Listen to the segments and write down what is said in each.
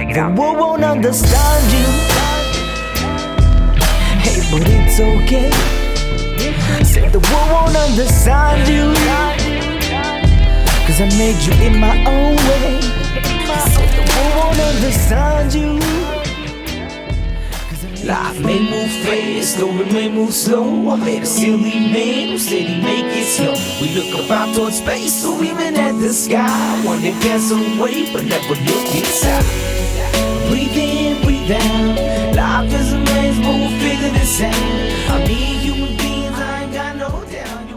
The world won't understand you. Hey, but it's okay. Said the world won't understand you, 'cause I made you in my own way. Said the world won't understand you. Life may move fast, or it may move slow. I met a silly man who said he make it slow. We look up out towards space, or even at the sky. One that pass away, but never look inside. Breathe in, breathe out. Life is a maze, but we'll figure this out. I mean, human beings, I ain't got no doubt.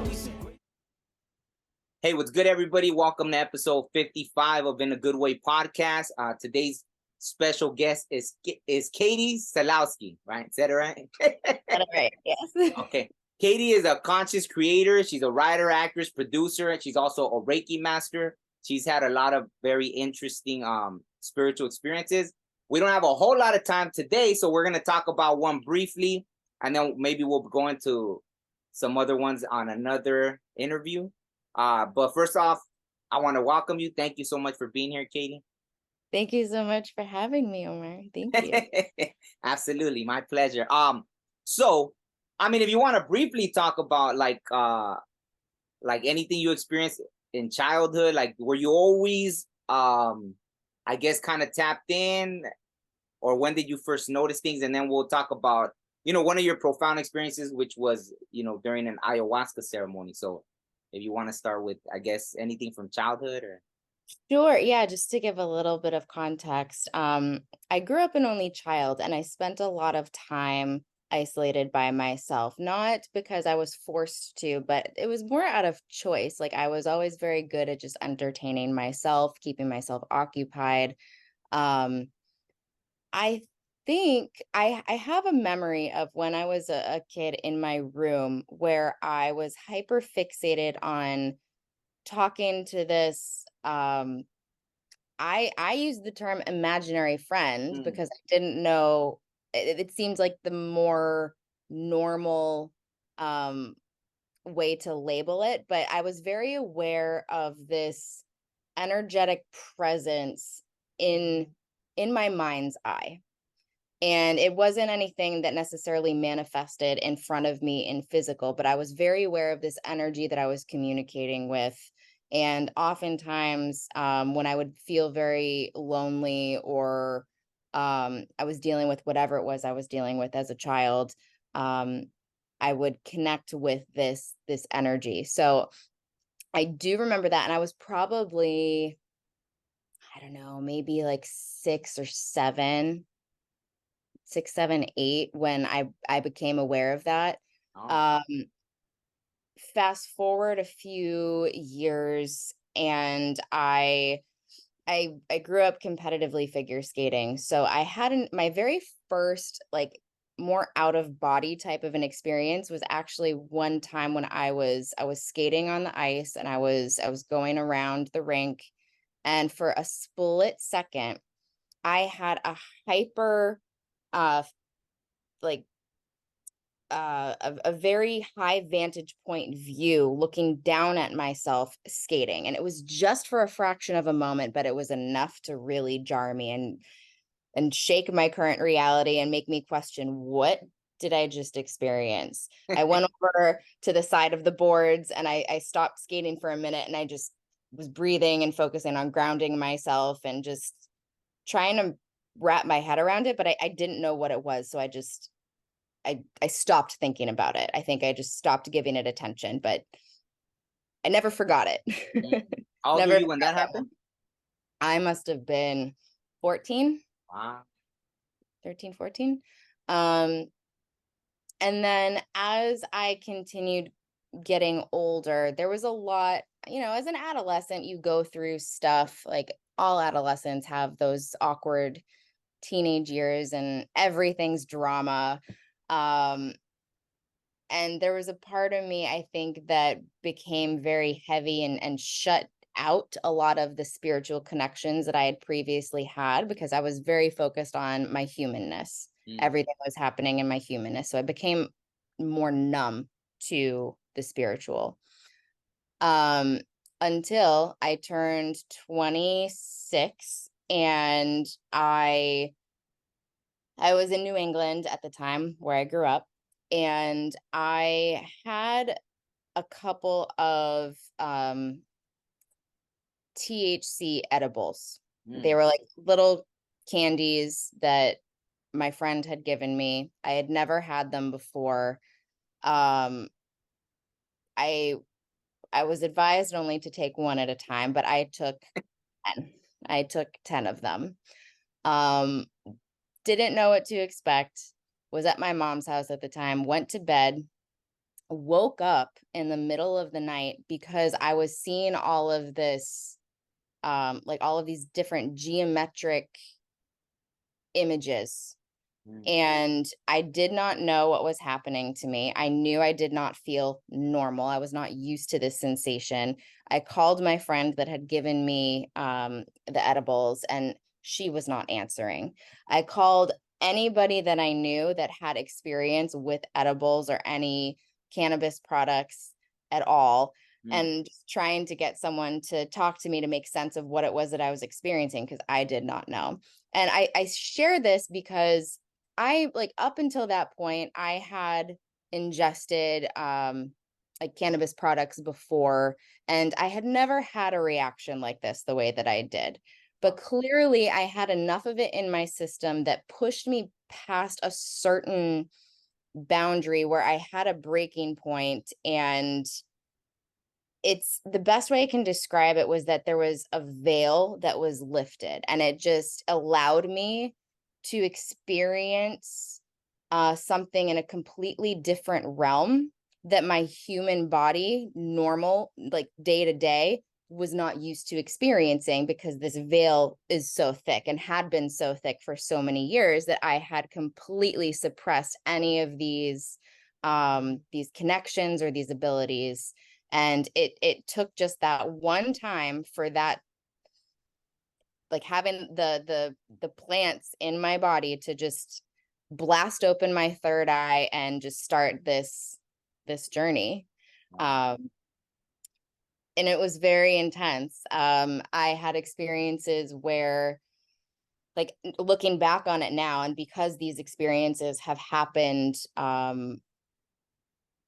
Hey, what's good, everybody? Welcome to episode 55 of In a Good Way podcast. Today's special guest is Kati Salowsky, right? Is that right? That's right, yes. Okay. Kati is a conscious creator. She's a writer, actress, producer, and she's also a Reiki Master. She's had a lot of very interesting spiritual experiences. We don't have a whole lot of time today, so we're going to talk about one briefly, and then maybe we'll go into some other ones on another interview. But first off, I want to welcome you. Thank you so much for being here, Kati. Thank you so much for having me, Omar. Thank you. Absolutely, my pleasure. So, I mean, if you want to briefly talk about like anything you experienced in childhood, like were you always, I guess, kind of tapped in, or when did you first notice things? And then we'll talk about, one of your profound experiences, which was, during an ayahuasca ceremony. So, if you want to start with, I guess, anything from childhood or. Sure. Yeah, just to give a little bit of context. I grew up an only child, and I spent a lot of time isolated by myself, not because I was forced to, but it was more out of choice. Like I was always very good at just entertaining myself, keeping myself occupied. Um, I think I have a memory of when I was a kid in my room where I was hyper fixated on talking to this I use the term imaginary friend because I didn't know it seems like the more normal way to label it, but I was very aware of this energetic presence in my mind's eye. And it wasn't anything that necessarily manifested in front of me in physical, but I was very aware of this energy that I was communicating with. And oftentimes, when I would feel very lonely or I was dealing with whatever it was I was dealing with as a child, I would connect with this energy. So I do remember that. And I was probably, I don't know, maybe like 6, 7, 8 when I became aware of that. Oh. Fast forward a few years, and I grew up competitively figure skating. So I had my very first like more out of body type of an experience was actually one time when I was skating on the ice, and I was going around the rink, and for a split second I had a hyper like a very high vantage point view looking down at myself skating, and it was just for a fraction of a moment, but it was enough to really jar me and shake my current reality and make me question, what did I just experience? I went over to the side of the boards, and I stopped skating for a minute, and I just was breathing and focusing on grounding myself and just trying to wrap my head around it, but I didn't know what it was. So I stopped thinking about it. I think I just stopped giving it attention, but I never forgot it. How old were you when that happened? I must have been 14. Wow. 13, 14. And then as I continued getting older, there was a lot, as an adolescent, you go through stuff. Like all adolescents have those awkward teenage years and everything's drama. And there was a part of me, I think, that became very heavy and shut out a lot of the spiritual connections that I had previously had, because I was very focused on my humanness. Everything was happening in my humanness. So I became more numb to the spiritual. Until I turned 26 and I was in New England at the time where I grew up, and I had a couple of THC edibles. They were like little candies that my friend had given me. I had never had them before. I was advised only to take one at a time, but I took 10. I took 10 of them. Didn't know what to expect. Was at my mom's house at the time, went to bed, woke up in the middle of the night because I was seeing all of this, like all of these different geometric images. And I did not know what was happening to me. I knew I did not feel normal. I was not used to this sensation. I called my friend that had given me the edibles, and she was not answering. I called anybody that I knew that had experience with edibles or any cannabis products at all, and trying to get someone to talk to me to make sense of what it was that I was experiencing, because I did not know. And I share this because I, like, up until that point, I had ingested like cannabis products before, and I had never had a reaction like this the way that I did. But clearly I had enough of it in my system that pushed me past a certain boundary where I had a breaking point. And it's the best way I can describe it was that there was a veil that was lifted, and it just allowed me to experience something in a completely different realm that my human body, normal, like day to day, was not used to experiencing, because this veil is so thick and had been so thick for so many years that I had completely suppressed any of these connections or these abilities. And it took just that one time for that, like having the plants in my body, to just blast open my third eye and just start this journey. And it was very intense. I had experiences where, like, looking back on it now, and because these experiences have happened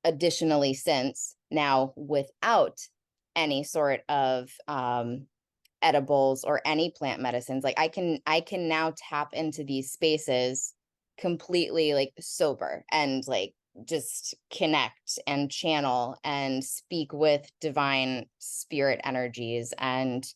additionally since, now without any sort of edibles or any plant medicines, like I can now tap into these spaces completely, like, sober, and like just connect and channel and speak with divine spirit energies. And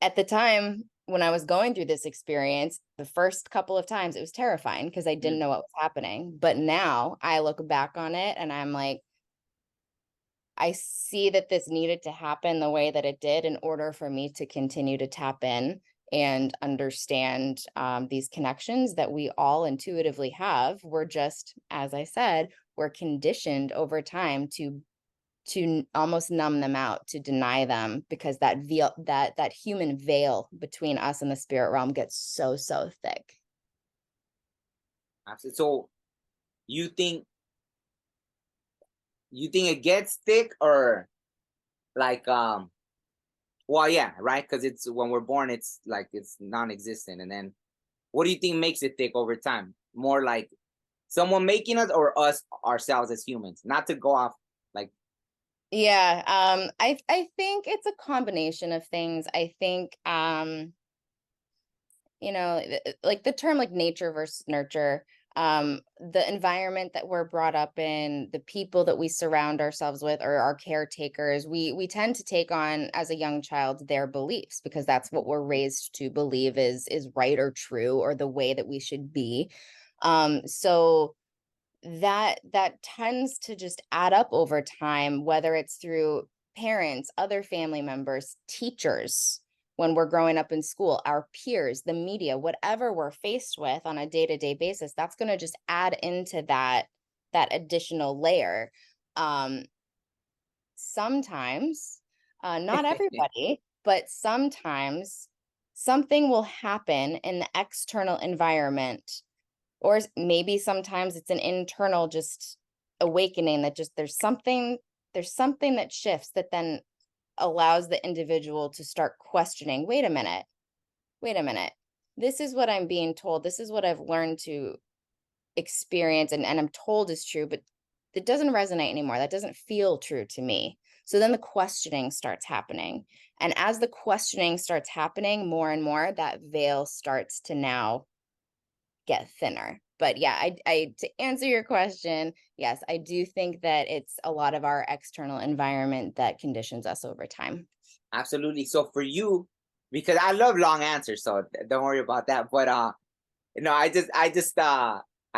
at the time when I was going through this experience, the first couple of times, it was terrifying because I didn't know what was happening. But now I look back on it and I'm like, I see that this needed to happen the way that it did in order for me to continue to tap in and understand these connections that we all intuitively have. We're just, as I said, we're conditioned over time to almost numb them out, to deny them, because that veil, that human veil between us and the spirit realm gets so thick. Absolutely. So you think it gets thick, or like well, yeah, right, because it's when we're born, it's like it's non-existent, and then what do you think makes it thick over time? More like someone making us, or us ourselves as humans? Not to go off like. Yeah, I think it's a combination of things. I think you know, like the term, like, nature versus nurture, the environment that we're brought up in, the people that we surround ourselves with, or our caretakers, we tend to take on, as a young child, their beliefs, because that's what we're raised to believe is right or true, or the way that we should be. So that tends to just add up over time, whether it's through parents, other family members, teachers, when we're growing up in school, our peers, the media, whatever we're faced with on a day-to-day basis, that's going to just add into that additional layer. Sometimes, not everybody, but sometimes something will happen in the external environment, or maybe sometimes it's an internal just awakening, that just there's something that shifts, that then allows the individual to start questioning, wait a minute, wait a minute, this is what I'm being told. This is what I've learned to experience and I'm told is true, but it doesn't resonate anymore. That doesn't feel true to me. So then the questioning starts happening. And as the questioning starts happening more and more, that veil starts to now get thinner. But yeah, I to answer your question, yes, I do think that it's a lot of our external environment that conditions us over time. Absolutely. So for you, because I love long answers, so don't worry about that. But I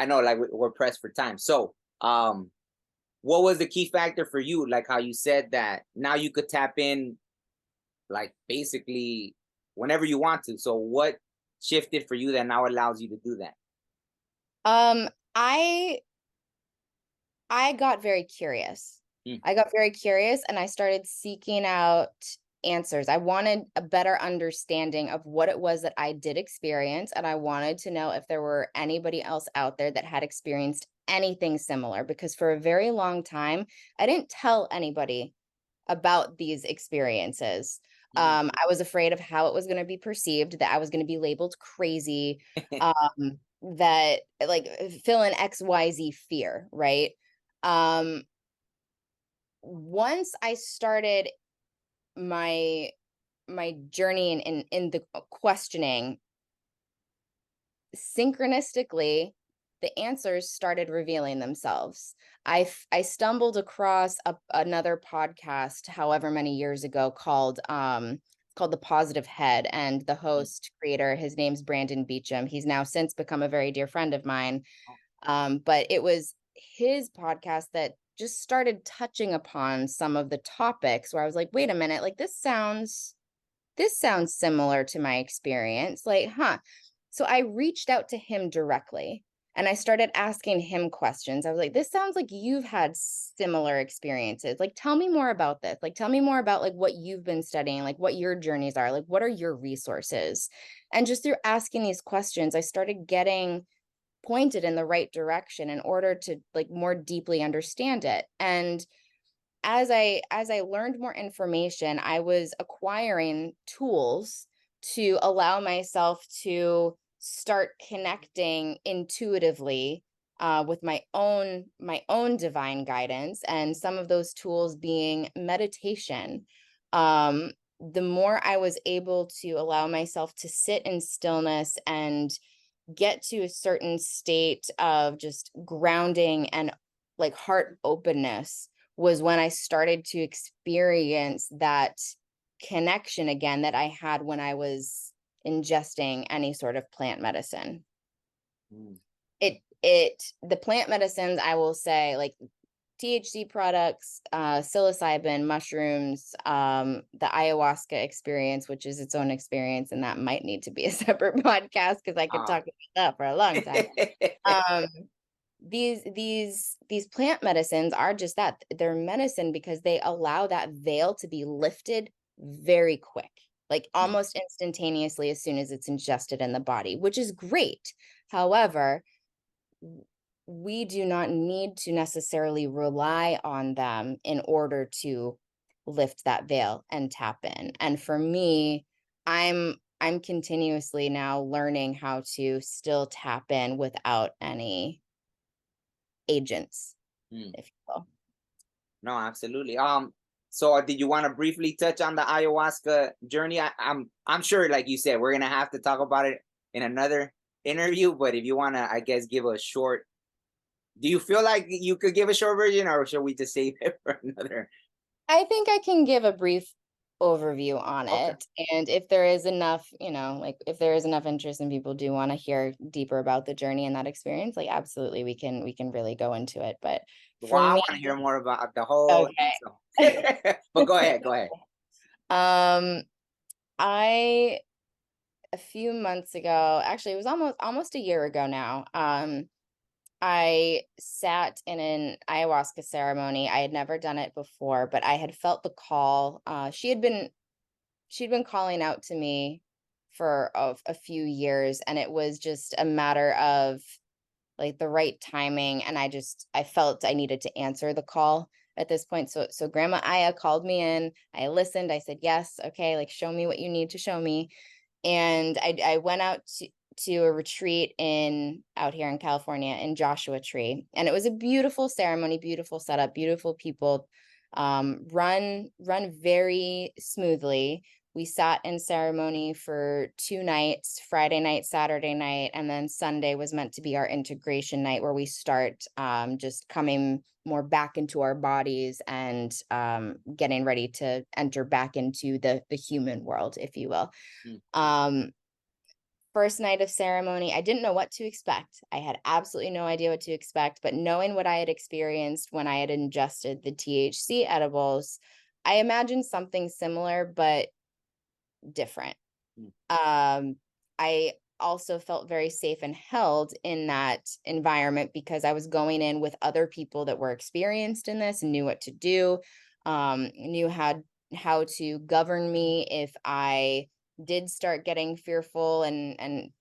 know like we're pressed for time. So what was the key factor for you? Like how you said that now you could tap in like basically whenever you want to. So what shifted for you that now allows you to do that? Um, I got very curious. Mm. I got very curious and I started seeking out answers. I wanted a better understanding of what it was that I did experience. And I wanted to know if there were anybody else out there that had experienced anything similar. Because for a very long time, I didn't tell anybody about these experiences. Mm. I was afraid of how it was going to be perceived, that I was going to be labeled crazy, that like fill in XYZ fear, right? Um, Once I started my journey in the questioning, synchronistically the answers started revealing themselves. I stumbled across another podcast however many years ago called The Positive Head, and the host creator, his name's Brandon Beecham. He's now since become a very dear friend of mine. But it was his podcast that just started touching upon some of the topics where I was like, wait a minute, like this sounds similar to my experience. Like, huh. So I reached out to him directly and I started asking him questions. I was like, this sounds like you've had similar experiences. Like, tell me more about this. Like, tell me more about like what you've been studying, like what your journeys are, like what are your resources? And just through asking these questions, I started getting pointed in the right direction in order to like more deeply understand it. And as I learned more information, I was acquiring tools to allow myself to start connecting intuitively with my own divine guidance, and some of those tools being meditation. The more I was able to allow myself to sit in stillness and get to a certain state of just grounding and like heart openness, was when I started to experience that connection again that I had when I was ingesting any sort of plant medicine. Mm. The plant medicines, I will say, like THC products, psilocybin, mushrooms, the ayahuasca experience, which is its own experience, and that might need to be a separate podcast because I could talk about that for a long time. These plant medicines are just that. They're medicine because they allow that veil to be lifted very quick, like almost instantaneously as soon as it's ingested in the body, which is great. However, we do not need to necessarily rely on them in order to lift that veil and tap in. And for me, I'm continuously now learning how to still tap in without any agents, Mm. if you will. No, absolutely. So did you want to briefly touch on the ayahuasca journey? I'm sure, like you said, we're gonna have to talk about it in another interview. But if you want to, I guess, give a short. Do you feel like you could give a short version, or should we just save it for another? I think I can give a brief overview on Okay. it. And if there is enough, like if there is enough interest and people do want to hear deeper about the journey and that experience, like absolutely we can really go into it. But Well, for I me, want to hear more about the whole. okay. So. But go ahead. Go ahead. I a few months ago, actually it was almost a year ago now, I sat in an ayahuasca ceremony. I had never done it before, but I had felt the call. She'd been calling out to me for a few years, and it was just a matter of like the right timing. And I felt I needed to answer the call at this point. So Grandma Aya called me in. I listened. I said, yes, okay, like show me what you need to show me. And I went out to a retreat out here in California in Joshua Tree. And it was a beautiful ceremony, beautiful setup, beautiful people, run very smoothly. We sat in ceremony for 2 nights, Friday night, Saturday night, and then Sunday was meant to be our integration night, where we start just coming more back into our bodies and getting ready to enter back into the human world, if you will. First night of ceremony, I didn't know what to expect. I had absolutely no idea what to expect, but knowing what I had experienced when I had ingested the THC edibles, I imagined something similar, but different. I also felt very safe and held in that environment because I was going in with other people that were experienced in this and knew what to do, knew how to govern me if I did start getting fearful and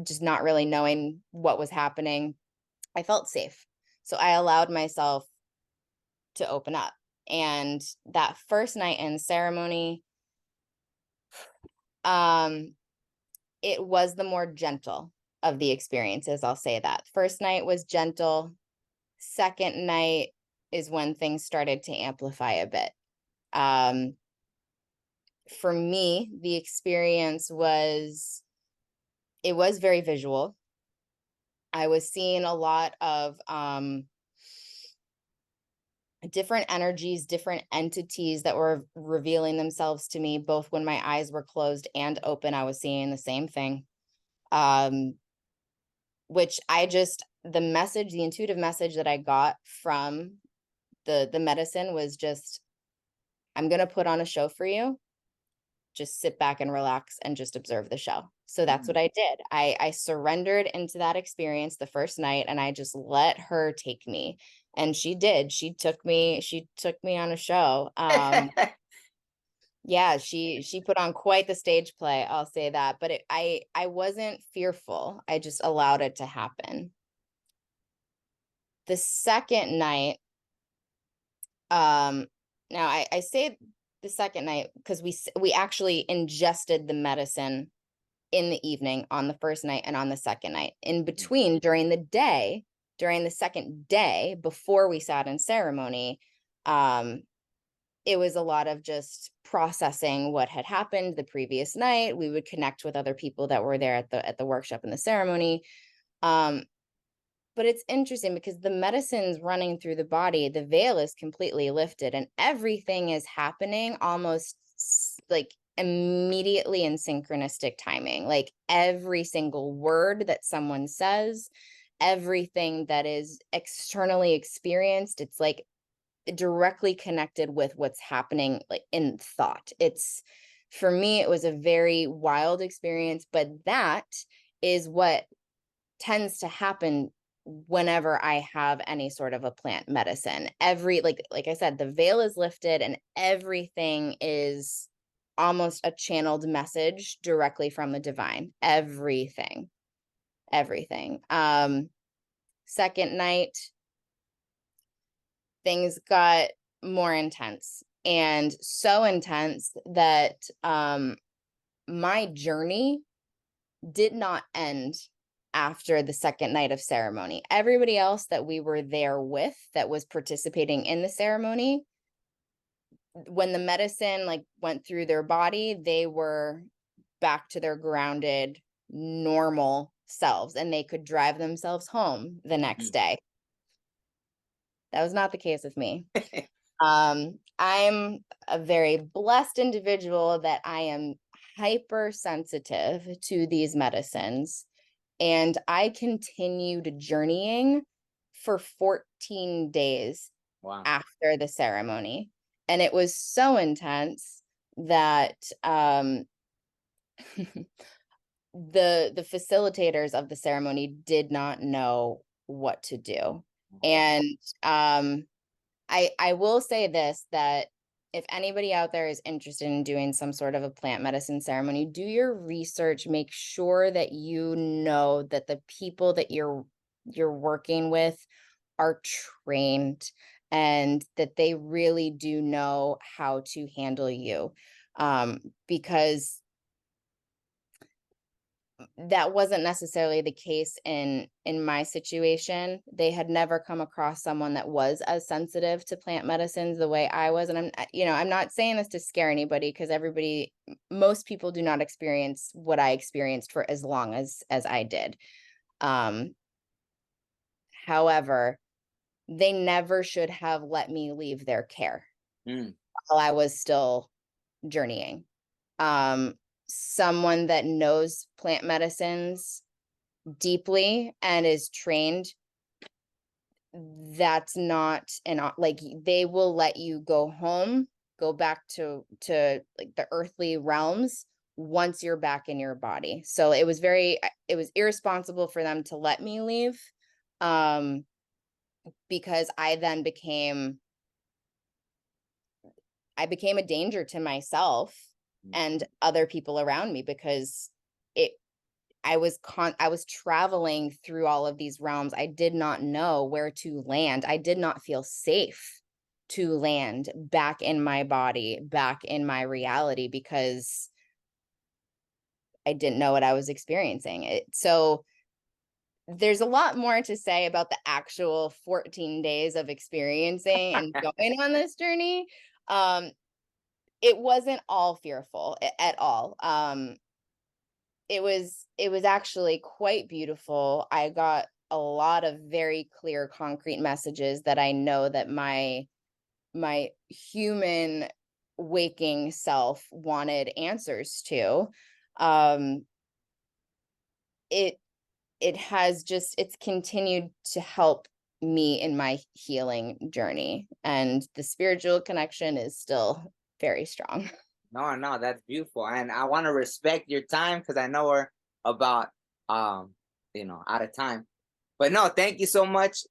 just not really knowing what was happening. I felt safe. So I allowed myself to open up. And that first night in ceremony, it was the more gentle of the experiences. I'll say that. First night was gentle. Second night is when things started to amplify a bit. For me, the experience was very visual. I was seeing a lot of different energies, different entities that were revealing themselves to me, both when my eyes were closed and open. I was seeing the same thing. Which the intuitive message that I got from the medicine was just, I'm going to put on a show for you. Just sit back and relax and just observe the show. So that's what I did. I surrendered into that experience the first night, and I just let her take me. And she did. She took me on a show. Yeah, she put on quite the stage play, I'll say that. But I wasn't fearful. I just allowed it to happen. The second night, now I say the second night because we actually ingested the medicine in the evening on the first night and on the second night. In between, during the second day before we sat in ceremony, it was a lot of just processing what had happened the previous night. We would connect with other people that were there at the workshop and the ceremony. But it's interesting because the medicine's running through the body, the veil is completely lifted, and everything is happening almost like immediately in synchronistic timing. Like every single word that someone says, everything that is externally experienced, it's like directly connected with what's happening like in thought. For me, it was a very wild experience, but that is what tends to happen whenever I have any sort of a plant medicine. Like I said, the veil is lifted and everything is almost a channeled message directly from the divine. Everything. Second night, things got more intense, and so intense that my journey did not end after the second night of ceremony. Everybody else that we were there with that was participating in the ceremony, when the medicine like went through their body, they were back to their grounded, normal selves, and they could drive themselves home the next day. That was not the case with me. I'm a very blessed individual that I am hypersensitive to these medicines. And I continued journeying for 14 days after the ceremony. And it was so intense that the facilitators of the ceremony did not know what to do. And I will say this, that if anybody out there is interested in doing some sort of a plant medicine ceremony, do your research, make sure that you know that the people that you're working with are trained and that they really do know how to handle you. Because that wasn't necessarily the case in my situation. They had never come across someone that was as sensitive to plant medicines the way I was. And I'm not saying this to scare anybody, because most people do not experience what I experienced for as long as I did. However, they never should have let me leave their care while I was still journeying. Someone that knows plant medicines deeply and is trained, that's not like, they will let you go home, go back to like the earthly realms once you're back in your body. So it was irresponsible for them to let me leave, because I then became a danger to myself and other people around me, because I was traveling through all of these realms. I did not know where to land. I did not feel safe to land back in my body, back in my reality, because I didn't know what I was experiencing. So there's a lot more to say about the actual 14 days of experiencing and going on this journey. It wasn't all fearful at all. It was actually quite beautiful. I got a lot of very clear, concrete messages that I know that my human waking self wanted answers to. It's continued to help me in my healing journey, and the spiritual connection is still very strong. No, that's beautiful. And I want to respect your time, because I know we're about out of time. But no, thank you so much,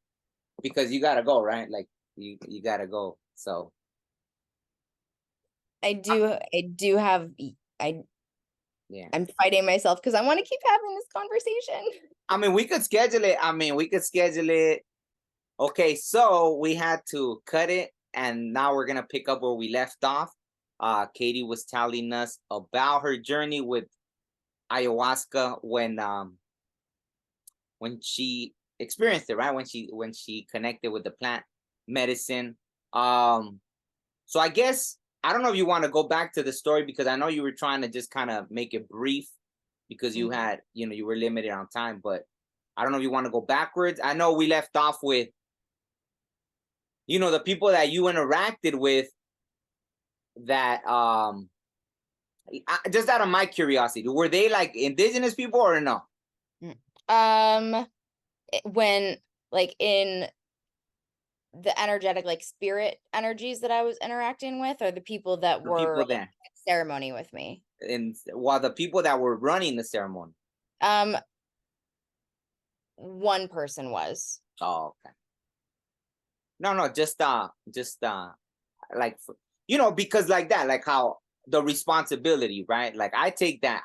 because you gotta go, right? Like you gotta go. So I'm fighting myself because I want to keep having this conversation. I mean, we could schedule it. Okay, so we had to cut it, and now we're gonna pick up where we left off. Katie was telling us about her journey with ayahuasca when she experienced it, right? When she connected with the plant medicine. So I guess, I don't know if you want to go back to the story, because I know you were trying to just kind of make it brief, because you had, you were limited on time, but I don't know if you want to go backwards. I know we left off with, the people that you interacted with, that just out of my curiosity, were they like indigenous people or no? When, like, in the energetic, like, spirit energies that I was interacting with, or the people that were people there in ceremony with me? And while the people that were running the ceremony. One person was. Oh, okay. No, just like, because like that, like how the responsibility, right? Like I take that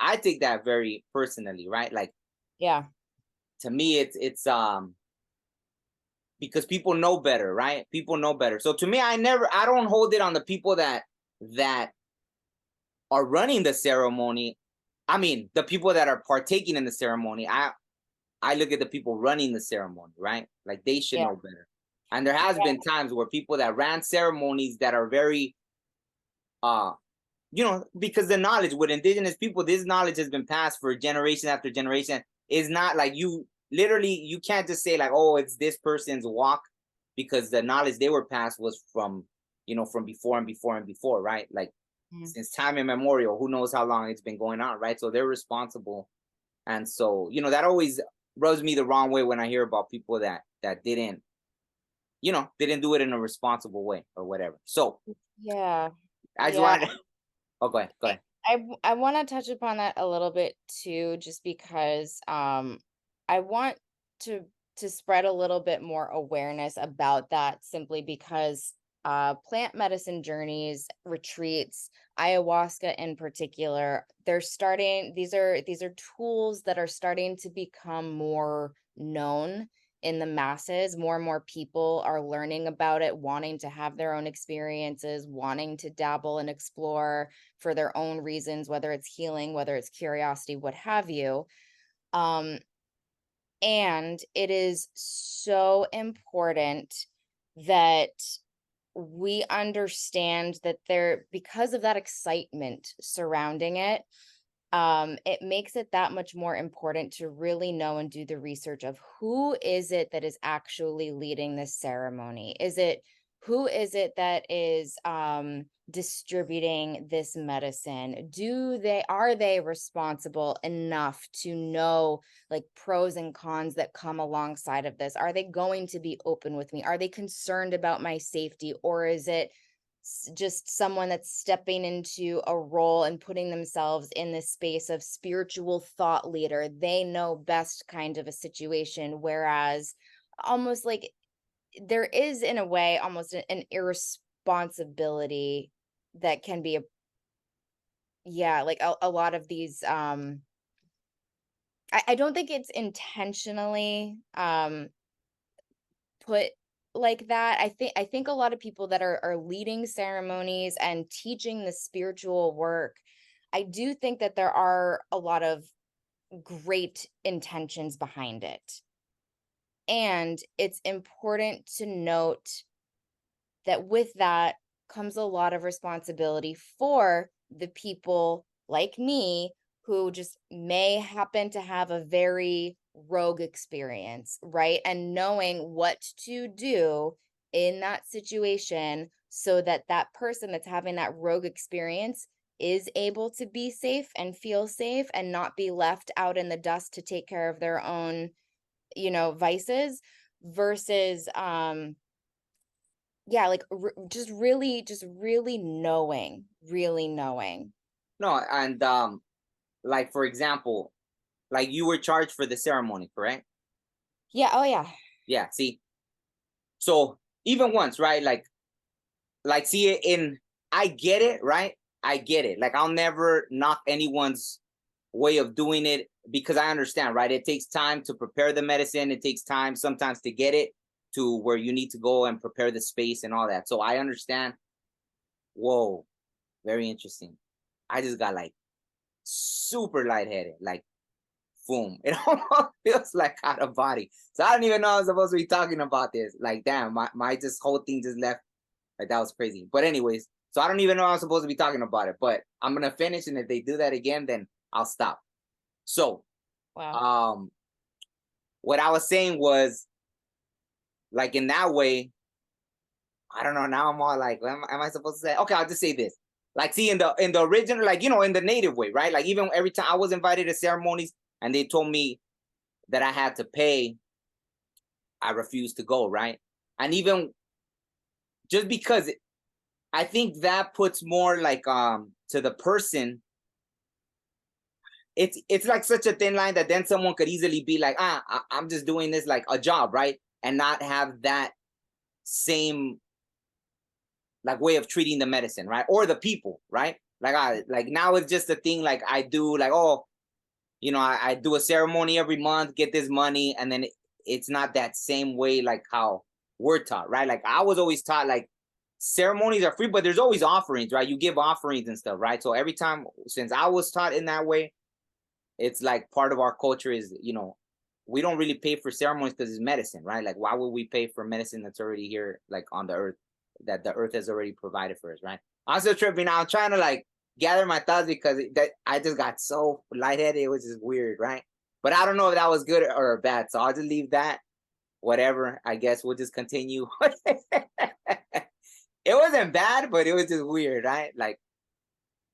very personally, right? Like, Yeah. to me, it's because people know better, right? People know better. So to me, I don't hold it on the people that are running the ceremony. I mean, the people that are partaking in the ceremony. I look at the people running the ceremony, right? Like they should know better. And there has been times where people that ran ceremonies that are very, because the knowledge with indigenous people, this knowledge has been passed for generation after generation. It's not like you can't just say like, oh, it's this person's walk, because the knowledge they were passed was from before and before and before, right? Like since time immemorial, who knows how long it's been going on, right? So they're responsible. And so, that always rubs me the wrong way when I hear about people that didn't do it in a responsible way or whatever. So I just wanted to, oh, go ahead. I want to touch upon that a little bit too, just because I want to spread a little bit more awareness about that, simply because plant medicine journeys, retreats, ayahuasca in particular, these are tools that are starting to become more known in the masses. More and more people are learning about it, wanting to have their own experiences, wanting to dabble and explore for their own reasons, whether it's healing, whether it's curiosity, what have you. And it is so important that we understand that because of that excitement surrounding it, it makes it that much more important to really know and do the research of who is it that is actually leading this ceremony. Who is it that is distributing this medicine? Are they responsible enough to know like pros and cons that come alongside of this? Are they going to be open with me? Are they concerned about my safety? Or is it just someone that's stepping into a role and putting themselves in this space of spiritual thought leader? They know best kind of a situation, whereas almost like there is in a way almost an irresponsibility that can be like a lot of these I don't think it's intentionally put like that. I think a lot of people that are leading ceremonies and teaching the spiritual work, I do think that there are a lot of great intentions behind it. And it's important to note that with that comes a lot of responsibility for the people like me who just may happen to have a very rogue experience, right? And knowing what to do in that situation so that that person that's having that rogue experience is able to be safe and feel safe and not be left out in the dust to take care of their own, vices, versus yeah, like just really knowing. No, and like for example, like you were charged for the ceremony, correct? Yeah, oh yeah. Yeah. See, so even once, right? Like see it in. I get it, right? I get it. Like I'll never knock anyone's way of doing it because I understand, right? It takes time to prepare the medicine. It takes time sometimes to get it to where you need to go and prepare the space and all that. So I understand. Whoa, very interesting. I just got like super lightheaded, like boom. It almost feels like out of body. So I don't even know I was supposed to be talking about this. Like, damn, my just whole thing just left. Like that was crazy. But anyways, so I don't even know I was supposed to be talking about it. But I'm gonna finish, and if they do that again, then I'll stop. So, Wow. what I was saying was, like in that way, I don't know. Now I'm all like, am I supposed to say? Okay, I'll just say this. Like, see, in the original, like in the native way, right? Like even every time I was invited to ceremonies, and they told me that I had to pay, I refused to go, right? And even just because I think that puts more like to the person. It's like such a thin line that then someone could easily be like, I'm just doing this like a job, right? And not have that same like way of treating the medicine, right? Or the people, right? Like now it's just a thing like I do like, oh, I do a ceremony every month, get this money, and then it's not that same way like how we're taught, right? Like I was always taught like ceremonies are free, but there's always offerings, right? You give offerings and stuff, right? So every time since I was taught in that way, it's like part of our culture is, we don't really pay for ceremonies because it's medicine, right? Like why would we pay for medicine that's already here, like on the earth, that the earth has already provided for us, right? I'm still tripping. I'm trying to like gather my thoughts because that I just got so lightheaded. It was just weird, right? But I don't know if that was good or bad. So I'll just leave that. Whatever. I guess we'll just continue. It wasn't bad, but it was just weird, right? Like,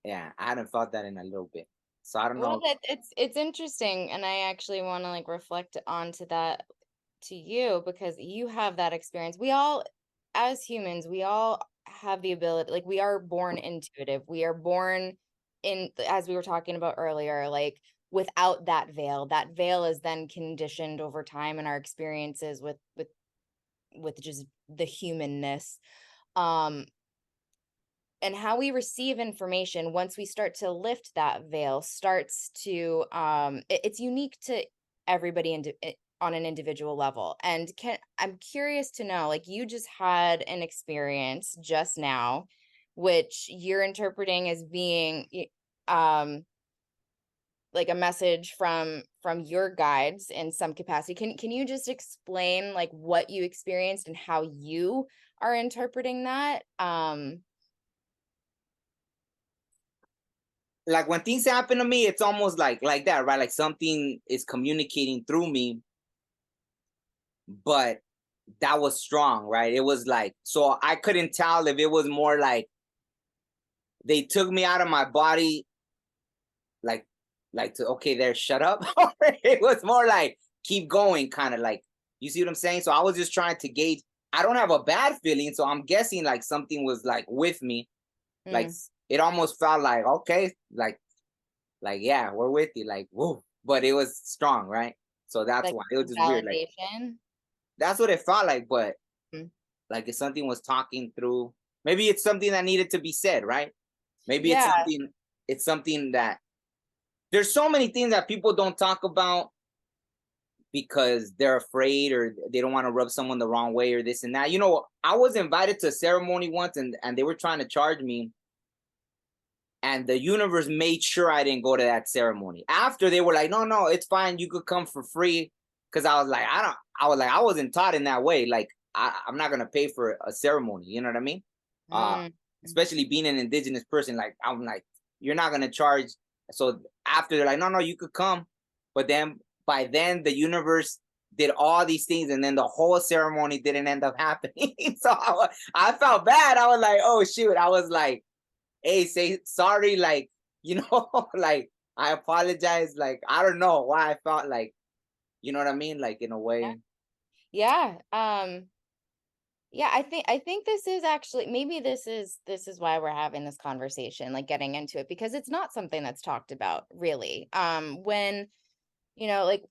yeah, I hadn't felt that in a little bit. So I don't Well, know. it's interesting, and I actually want to like reflect onto that to you because you have that experience. We all, as humans, we all have the ability, like we are born intuitive. We are born in, as we were talking about earlier, like without that veil. That veil is then conditioned over time in our experiences with just the humanness. Um, and how we receive information once we start to lift that veil starts to it's unique to everybody on an individual level. And I'm curious to know, like you just had an experience just now which you're interpreting as being like a message from your guides in some capacity. Can you just explain like what you experienced and how you are interpreting that? Like when things happen to me, it's almost like that, right? Like something is communicating through me, but that was strong, right? It was like, so I couldn't tell if it was more like they took me out of my body, like to, okay, there, shut up. Or it was more like keep going, kind of like, you see what I'm saying? So I was just trying to gauge. I don't have a bad feeling, so I'm guessing like something was like with me. Like it almost felt like, okay, like yeah, we're with you, like whoa, but it was strong, right? So that's like why it was just weird. Like validation. that's what it felt like, but like if something was talking through, maybe it's something that needed to be said, right? Maybe Yeah. it's something that there's so many things that people don't talk about because they're afraid or they don't want to rub someone the wrong way or this and that. You know, I was invited to a ceremony once and they were trying to charge me. And the universe made sure I didn't go to that ceremony. After they were like, no, it's fine. You could come for free. Cause I was like, I wasn't taught in that way. Like, I'm not going to pay for a ceremony. You know what I mean? Especially being an indigenous person. Like, I'm like, you're not going to charge. So after they're like, no, you could come. But then by then the universe did all these things. And then the whole ceremony didn't end up happening. So I felt bad. I was like, oh shoot. I was like, hey, say sorry, like, you know, like, I apologize. Like, I don't know why I felt like, you know what I mean? Like, in a way. Yeah. Yeah, I think this is actually, maybe this is why we're having this conversation, like getting into it, because it's not something that's talked about really. When, you know, like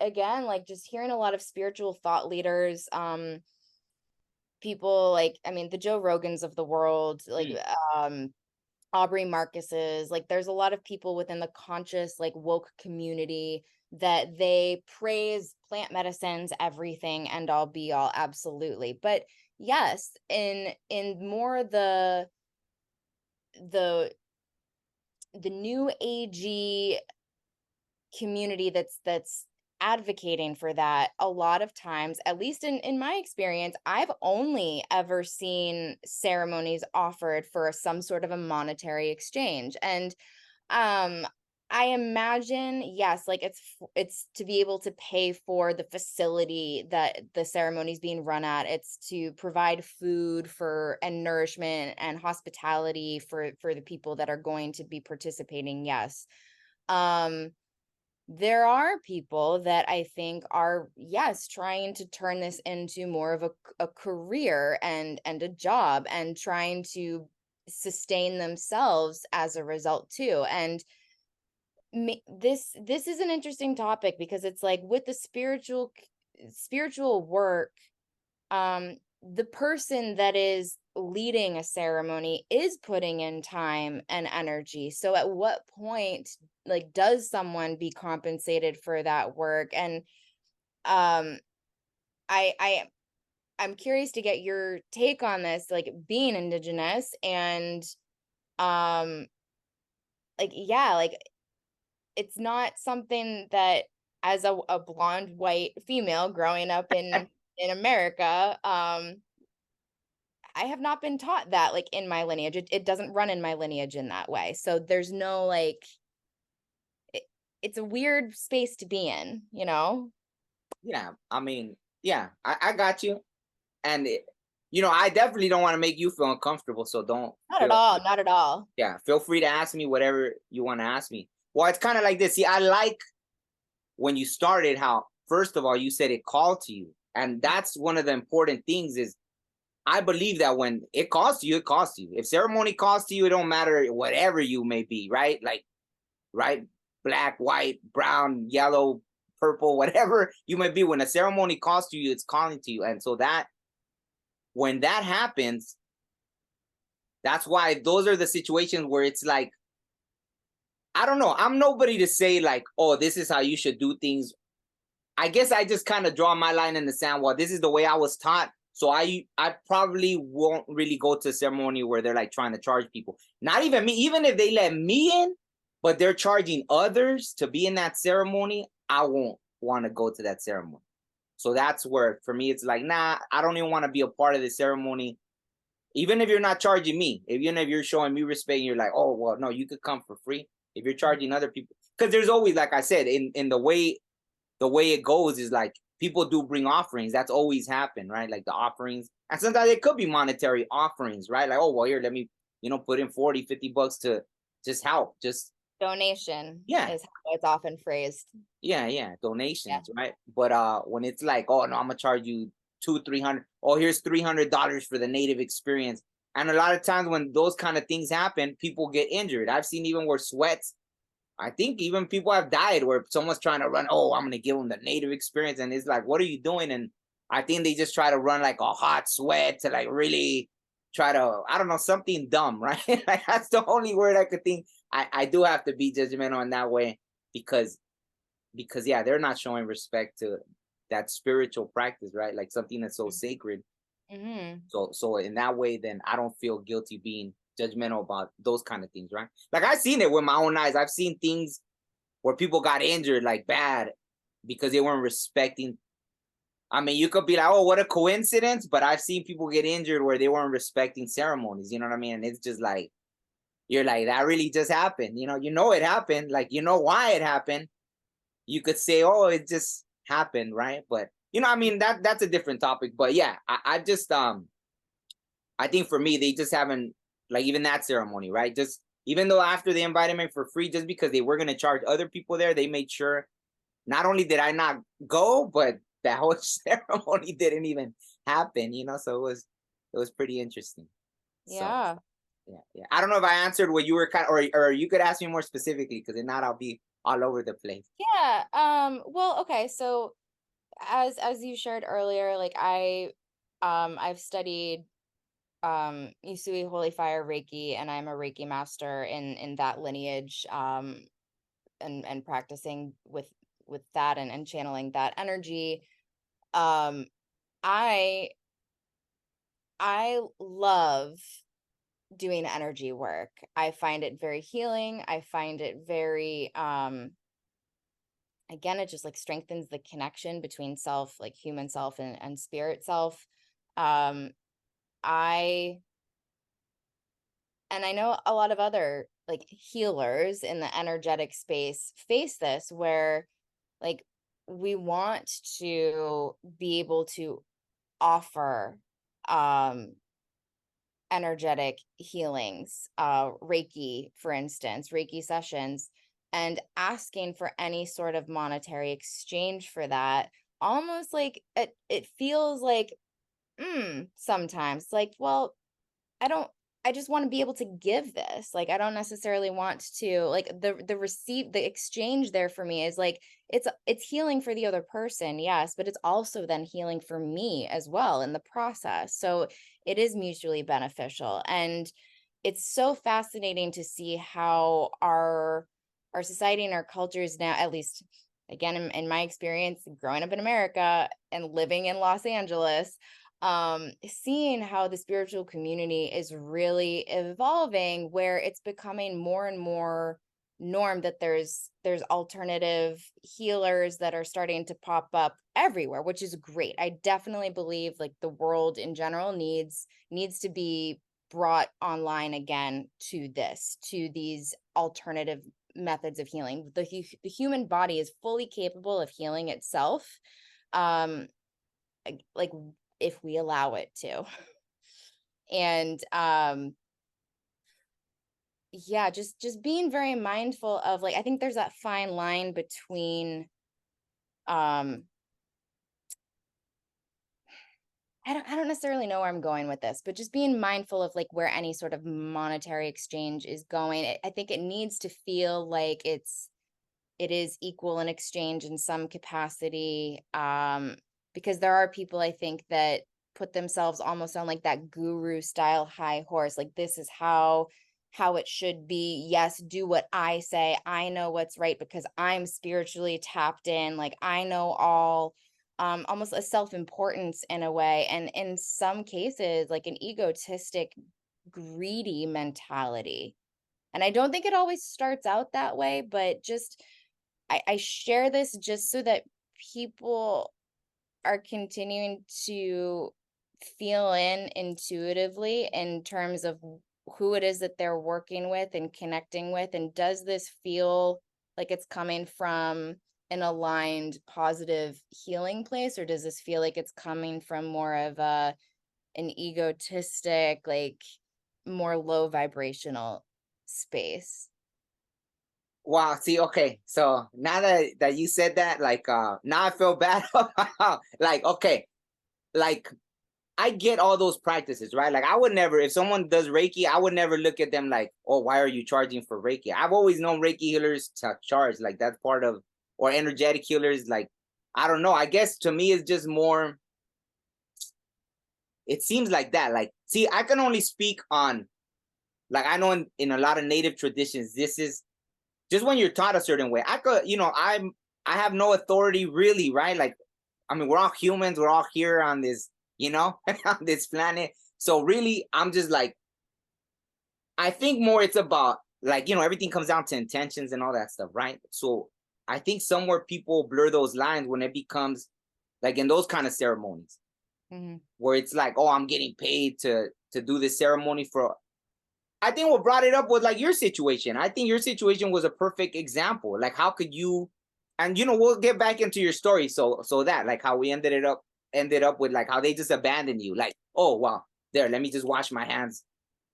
again, like just hearing a lot of spiritual thought leaders, people like, I mean, the Joe Rogans of the world, like Aubrey Marcus's, like there's a lot of people within the conscious, like woke community that they praise plant medicines, everything and all be all, absolutely. But yes, in more the new agey community that's advocating for that, a lot of times, at least in my experience, I've only ever seen ceremonies offered for some sort of a monetary exchange. And I imagine, yes, like it's to be able to pay for the facility that the ceremony is being run at. It's to provide food for and nourishment and hospitality for the people that are going to be participating. Yes. There are people that I think are, yes, trying to turn this into more of a career and a job, and trying to sustain themselves as a result too. And this is an interesting topic, because it's like with the spiritual work, the person that is leading a ceremony is putting in time and energy. So at what point, like, does someone be compensated for that work? And um I'm curious to get your take on this, like being indigenous and um like, yeah, like it's not something that, as a blonde white female growing up in America, I have not been taught that, like, in my lineage. It doesn't run in my lineage in that way. So there's no, like, it's a weird space to be in, you know? Yeah. I mean, yeah, I got you. And, you know, I definitely don't want to make you feel uncomfortable. So don't. Not at all. Not at all. Yeah. Feel free to ask me whatever you want to ask me. Well, it's kind of like this. See, I like when you started how, first of all, you said it called to you. And that's one of the important things is I believe that when it calls to you, it calls to you. If ceremony calls to you, it don't matter whatever you may be, right? Like, right? Black, white, brown, yellow, purple, whatever you may be. When a ceremony calls to you, it's calling to you. And so that, when that happens, that's why those are the situations where it's like, I don't know. I'm nobody to say like, oh, this is how you should do things. I guess I just kind of draw my line in the sand. Well, this is the way I was taught. So I probably won't really go to a ceremony where they're like trying to charge people. Not even me, even if they let me in, but they're charging others to be in that ceremony, I won't want to go to that ceremony. So that's where, for me, it's like, nah, I don't even want to be a part of the ceremony. Even if you're not charging me, even if you're showing me respect, and you're like, oh, well, no, you could come for free. If you're charging other people, because there's always, like I said, in the way it goes is like, people do bring offerings. That's always happened, right? Like the offerings. And sometimes it could be monetary offerings, right? Like, oh, well, here, let me, put in 40, $50 to just help. Just donation Yeah. is how it's often phrased. Yeah, donations, right? But when it's like, oh no, I'm gonna charge you $200-300. Oh, here's $300 for the native experience. And a lot of times when those kind of things happen, people get injured. I've seen even where sweats. I think even people have died where someone's trying to run. Oh, I'm gonna give them the native experience, and it's like, what are you doing? And I think they just try to run like a hot sweat to like really try to, I don't know, something dumb, right? Like that's the only word I could think. I do have to be judgmental in that way because yeah, they're not showing respect to that spiritual practice, right? Like something that's so sacred. Mm-hmm. So in that way, then I don't feel guilty being judgmental about those kind of things, right? Like I've seen it with my own eyes. I've seen things where people got injured like bad because they weren't respecting. I mean, you could be like, oh, what a coincidence, but I've seen people get injured where they weren't respecting ceremonies. You know what I mean? And it's just like, you're like, that really just happened. It happened. Like, why it happened. You could say, oh, it just happened, right? But I mean, that's a different topic. But yeah, I just I think for me, they just haven't, like, even that ceremony, right? Just even though after they invited me for free, just because they were gonna charge other people there, they made sure not only did I not go, but that whole ceremony didn't even happen, so it was pretty interesting. Yeah. So yeah. I don't know if I answered what you were kind of, or you could ask me more specifically, because if not, I'll be all over the place. Yeah. Well, okay. So as you shared earlier, like I've studied Usui Holy Fire Reiki, and I'm a Reiki Master in that lineage, and practicing with that and channeling that energy. I I love doing energy work. I find it very healing. I find it very again, it just like strengthens the connection between self, like human self and spirit self. Um I and I know a lot of other like healers in the energetic space face this, where like we want to be able to offer um energetic healings, Reiki, for instance, Reiki sessions, and asking for any sort of monetary exchange for that. Almost like it feels like, sometimes like, well, I don't I just want to be able to give this. Like I don't necessarily want to, like, the exchange there for me is like it's healing for the other person, yes, but it's also then healing for me as well in the process. So it is mutually beneficial, and it's so fascinating to see how our society and our cultures now, at least again in my experience growing up in America and living in Los Angeles, seeing how the spiritual community is really evolving, where it's becoming more and more norm that there's alternative healers that are starting to pop up everywhere, which is great. I definitely believe like the world in general needs to be brought online again to these alternative methods of healing. The human body is fully capable of healing itself, um like if we allow it to. And yeah, just being very mindful of, like, I think there's that fine line between um I don't necessarily know where I'm going with this, but just being mindful of like where any sort of monetary exchange is going. I think it needs to feel like it is equal in exchange in some capacity, because there are people, I think, that put themselves almost on like that guru style high horse, like this is how it should be. Yes, do what I say. I know what's right because I'm spiritually tapped in, like I know all. Almost a self-importance in a way, and in some cases like an egotistic, greedy mentality. And I don't think it always starts out that way, but just I share this just so that people are continuing to feel in intuitively in terms of who it is that they're working with and connecting with. And does this feel like it's coming from an aligned, positive healing place, or does this feel like it's coming from more of an egotistic, like more low vibrational space? Wow. See, okay. So now that you said that, like, now I feel bad. Like, okay, like I get all those practices, right? Like, I would never, if someone does Reiki, I would never look at them like, oh, why are you charging for Reiki? I've always known Reiki healers to charge, like that's part of, or energetic healers. Like, I don't know. I guess to me, it's just more. It seems like that. Like, see, I can only speak on, like, I know in a lot of native traditions, this is just when you're taught a certain way. I could, I have no authority really, right? Like, I mean, we're all humans, we're all here on this, on this planet. So really, I'm just like, I think more it's about like, everything comes down to intentions and all that stuff, right? So I think somewhere people blur those lines when it becomes like in those kind of ceremonies where it's like, oh, I'm getting paid to do this ceremony for. I think what brought it up was like your situation. I think your situation was a perfect example. Like, how could you, and we'll get back into your story. So that like how we ended up with like how they just abandoned you. Like, oh wow, there, let me just wash my hands.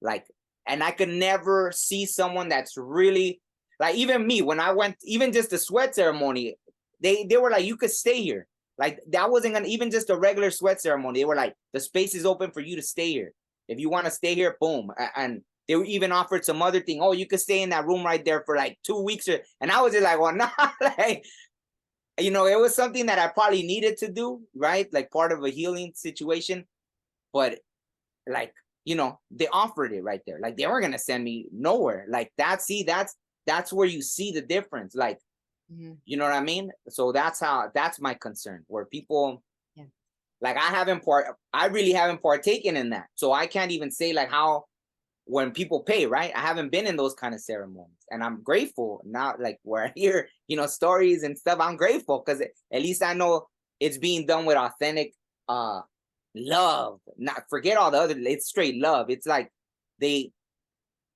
Like, and I could never see someone that's really like, even me when I went, even just the sweat ceremony, they were like, you could stay here. Like, that wasn't even just a regular sweat ceremony. They were like, the space is open for you to stay here. If you want to stay here, boom. And they were even offered some other thing. Oh, you could stay in that room right there for like 2 weeks. And I was just like, well, nah, like, it was something that I probably needed to do, right? Like part of a healing situation. But like, they offered it right there. Like, they weren't going to send me nowhere. Like, that's where you see the difference. Like, you know what I mean? So that's my concern, where people, like, I really haven't partaken in that. So I can't even say like how, when people pay, right? I haven't been in those kind of ceremonies, and I'm grateful now. Like, where I hear, stories and stuff, I'm grateful because at least I know it's being done with authentic love. Not forget all the other. It's straight love. It's like they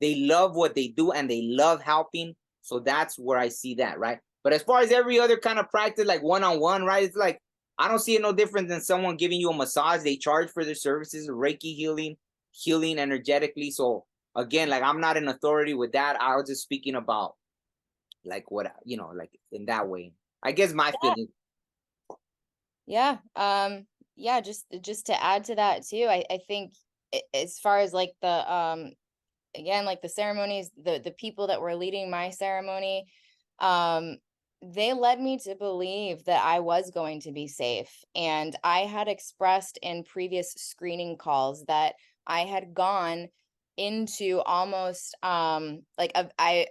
love what they do and they love helping. So that's where I see that, right? But as far as every other kind of practice, like one-on-one, right? It's like, I don't see it no different than someone giving you a massage. They charge for their services, Reiki healing energetically. So again, like, I'm not an authority with that. I was just speaking about like what, like in that way. I guess my feeling. Yeah. Yeah, just to add to that too, I think as far as like the again, like the ceremonies, the people that were leading my ceremony, they led me to believe that I was going to be safe. And I had expressed in previous screening calls that I had gone into almost like I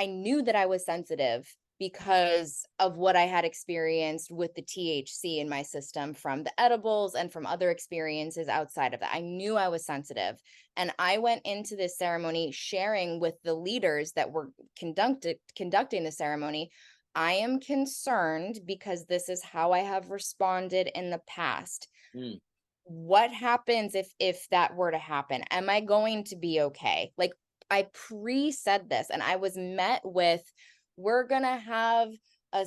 knew that I was sensitive because of what I had experienced with the THC in my system from the edibles and from other experiences outside of that. I knew I was sensitive. And I went into this ceremony sharing with the leaders that were conducting the ceremony. I am concerned because this is how I have responded in the past. What happens if that were to happen? Am I going to be okay? Like, I said this, and I was met with, we're gonna have a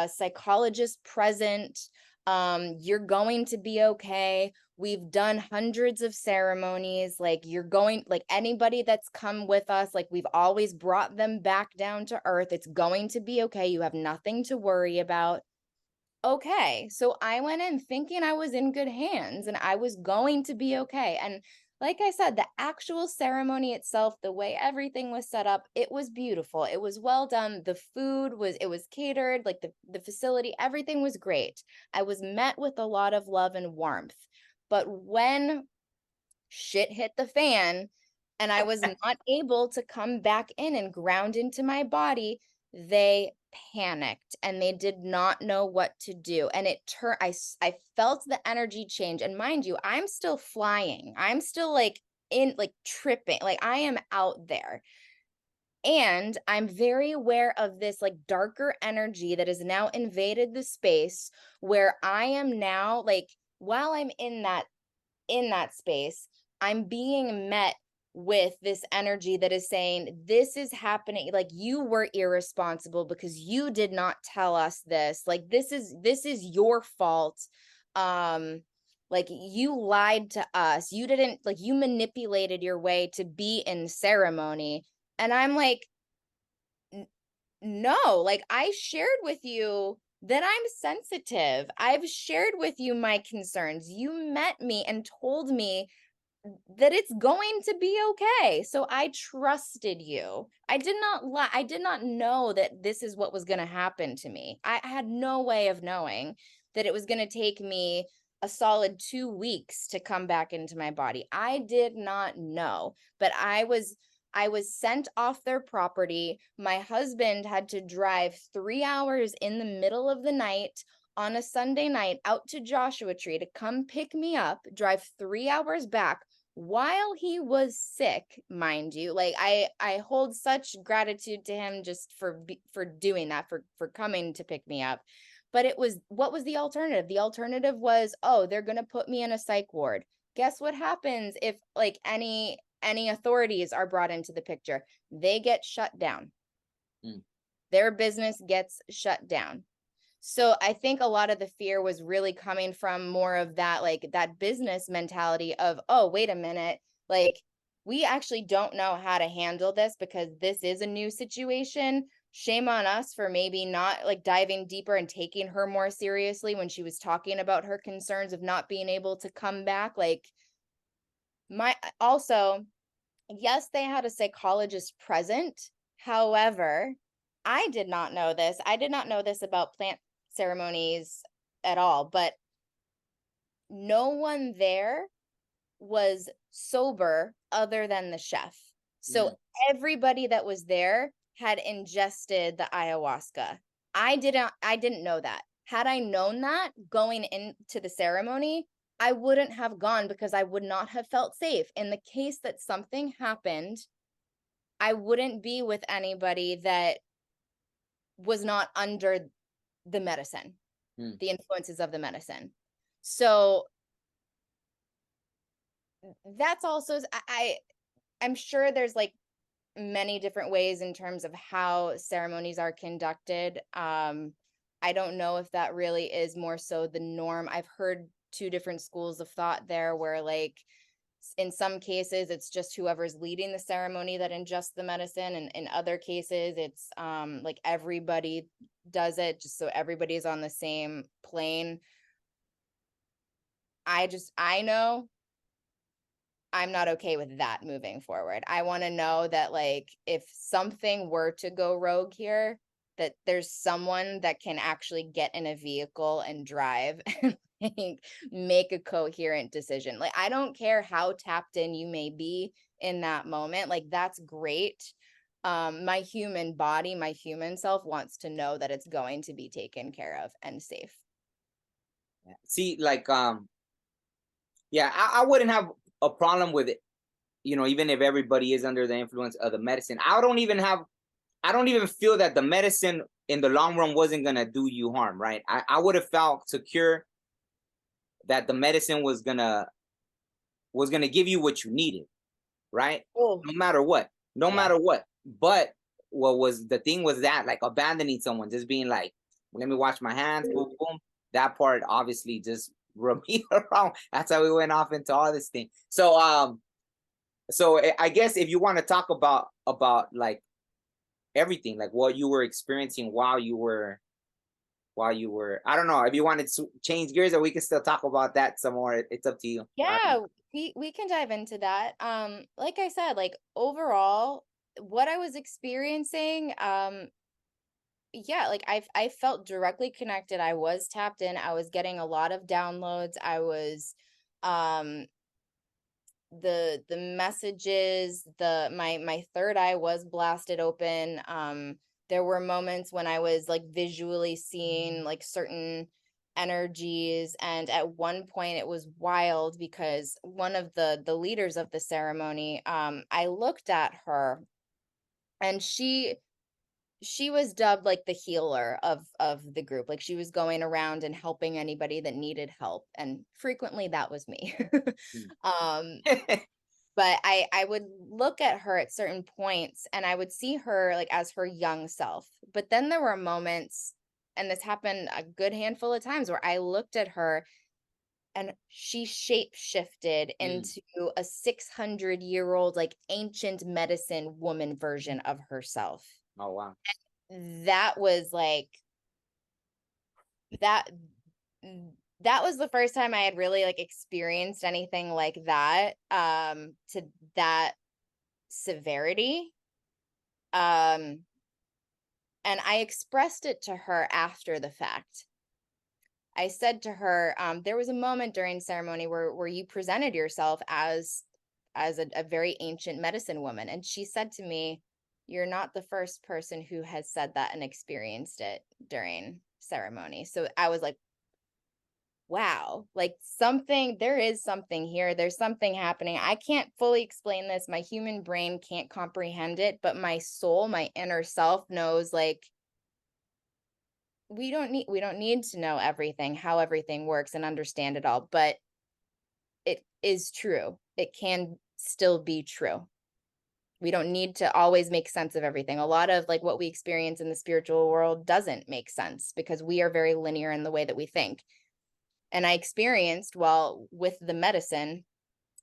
psychologist present. You're going to be okay. We've done hundreds of ceremonies. Like, you're going, like, anybody that's come with us, like, we've always brought them back down to earth. It's going to be okay. You have nothing to worry about. Okay, so I went in thinking I was in good hands and I was going to be okay. And like I said, the actual ceremony itself, the way everything was set up, it was beautiful. It was well done. The food was catered, like the facility, everything was great. I was met with a lot of love and warmth. But when shit hit the fan and I was not able to come back in and ground into my body, they panicked and they did not know what to do. And it turned, I felt the energy change. And mind you, I'm still flying. I'm still like in, like tripping, like I am out there. And I'm very aware of this like darker energy that has now invaded the space, where I am now, like, while I'm in that space, I'm being met with this energy that is saying, this is happening, like, you were irresponsible because you did not tell us this, like, this is your fault. um like, you lied to us, you didn't, like, you manipulated your way to be in ceremony. And I'm like, no, like, I shared with you that I'm sensitive. I've shared with you my concerns. You met me and told me that it's going to be okay. So I trusted you. I did not lie. I did not know that this is what was going to happen to me. I had no way of knowing that it was going to take me a solid 2 weeks to come back into my body. I did not know, but I was sent off their property. My husband had to drive 3 hours in the middle of the night on a Sunday night out to Joshua Tree to come pick me up, drive 3 hours back while he was sick, mind you. Like, I hold such gratitude to him just for doing that, for coming to pick me up. But what was the alternative? The alternative was, oh, they're going to put me in a psych ward. Guess what happens if, like, any authorities are brought into the picture? They get shut down. Mm. Their business gets shut down. So I think a lot of the fear was really coming from more of that, like, that business mentality of, oh, wait a minute, like, we actually don't know how to handle this because this is a new situation. Shame on us for maybe not, like, diving deeper and taking her more seriously when she was talking about her concerns of not being able to come back. Like, also, yes, they had a psychologist present. However, I did not know this. I did not know this about plant ceremonies at all, but no one there was sober other than the chef. So Mm. everybody that was there had ingested the ayahuasca. I didn't know that. Had I known that going into the ceremony, I wouldn't have gone because I would not have felt safe. In the case that something happened, I wouldn't be with anybody that was not under the medicine, Mm. the influences of the medicine. So that's also, I'm sure there's, like, many different ways in terms of how ceremonies are conducted. I don't know if that really is more so the norm. I've heard two different schools of thought there, where, like, in some cases it's just whoever's leading the ceremony that ingests the medicine, and in other cases it's like, everybody does it just so everybody's on the same plane. I know I'm not okay with that moving forward. I want to know that, like, if something were to go rogue here, that there's someone that can actually get in a vehicle and drive and, like, make a coherent decision. Like, I don't care how tapped in you may be in that moment. Like, that's great. My human body, my human self wants to know that it's going to be taken care of and safe. See, like, yeah, I wouldn't have a problem with it, even if everybody is under the influence of the medicine. I don't even feel that the medicine in the long run wasn't gonna do you harm, right? I would have felt secure that the medicine was gonna give you what you needed, right? Oh, No matter what. No yeah. matter what. But what was the thing was that, like, abandoning someone, just being like, let me wash my hands, boom, boom. That part obviously just rubbed me around. That's how we went off into all this thing. So I guess if you want to talk about like everything, like what you were experiencing while you were, I don't know if you wanted to change gears, or we can still talk about that some more. It's up to you. Yeah, we can dive into that. Like I said, like, overall, what I was experiencing, yeah, like, I felt directly connected. I was tapped in. I was getting a lot of downloads. I was, um the messages, my third eye was blasted open. There were moments when I was, like, visually seeing, like, certain energies, and at one point it was wild because one of the leaders of the ceremony, I looked at her And she was dubbed like the healer of the group. Like she was going around and helping anybody that needed help, and frequently that was me. um but I would look at her at certain points and I would see her like as her young self. But then there were moments, and this happened a good handful of times, where I looked at her and she shape shifted into a 600-year-old like ancient medicine woman version of herself. Oh, wow. That was like that that was the first time I had really like experienced anything like that, to that severity. And I expressed it to her after the fact. I said to her, there was a moment during ceremony where you presented yourself as a very ancient medicine woman. And she said to me, "You're not the first person who has said that and experienced it during ceremony." So I was like, wow, like there is something here. There's something happening. I can't fully explain this. My human brain can't comprehend it, but my soul, my inner self knows, like, we don't need to know everything, how everything works and understand it all, but it is true. It can still be true. We don't need to always make sense of everything. A lot of like what we experience in the spiritual world doesn't make sense because we are very linear in the way that we think. And I experienced, well, with the medicine,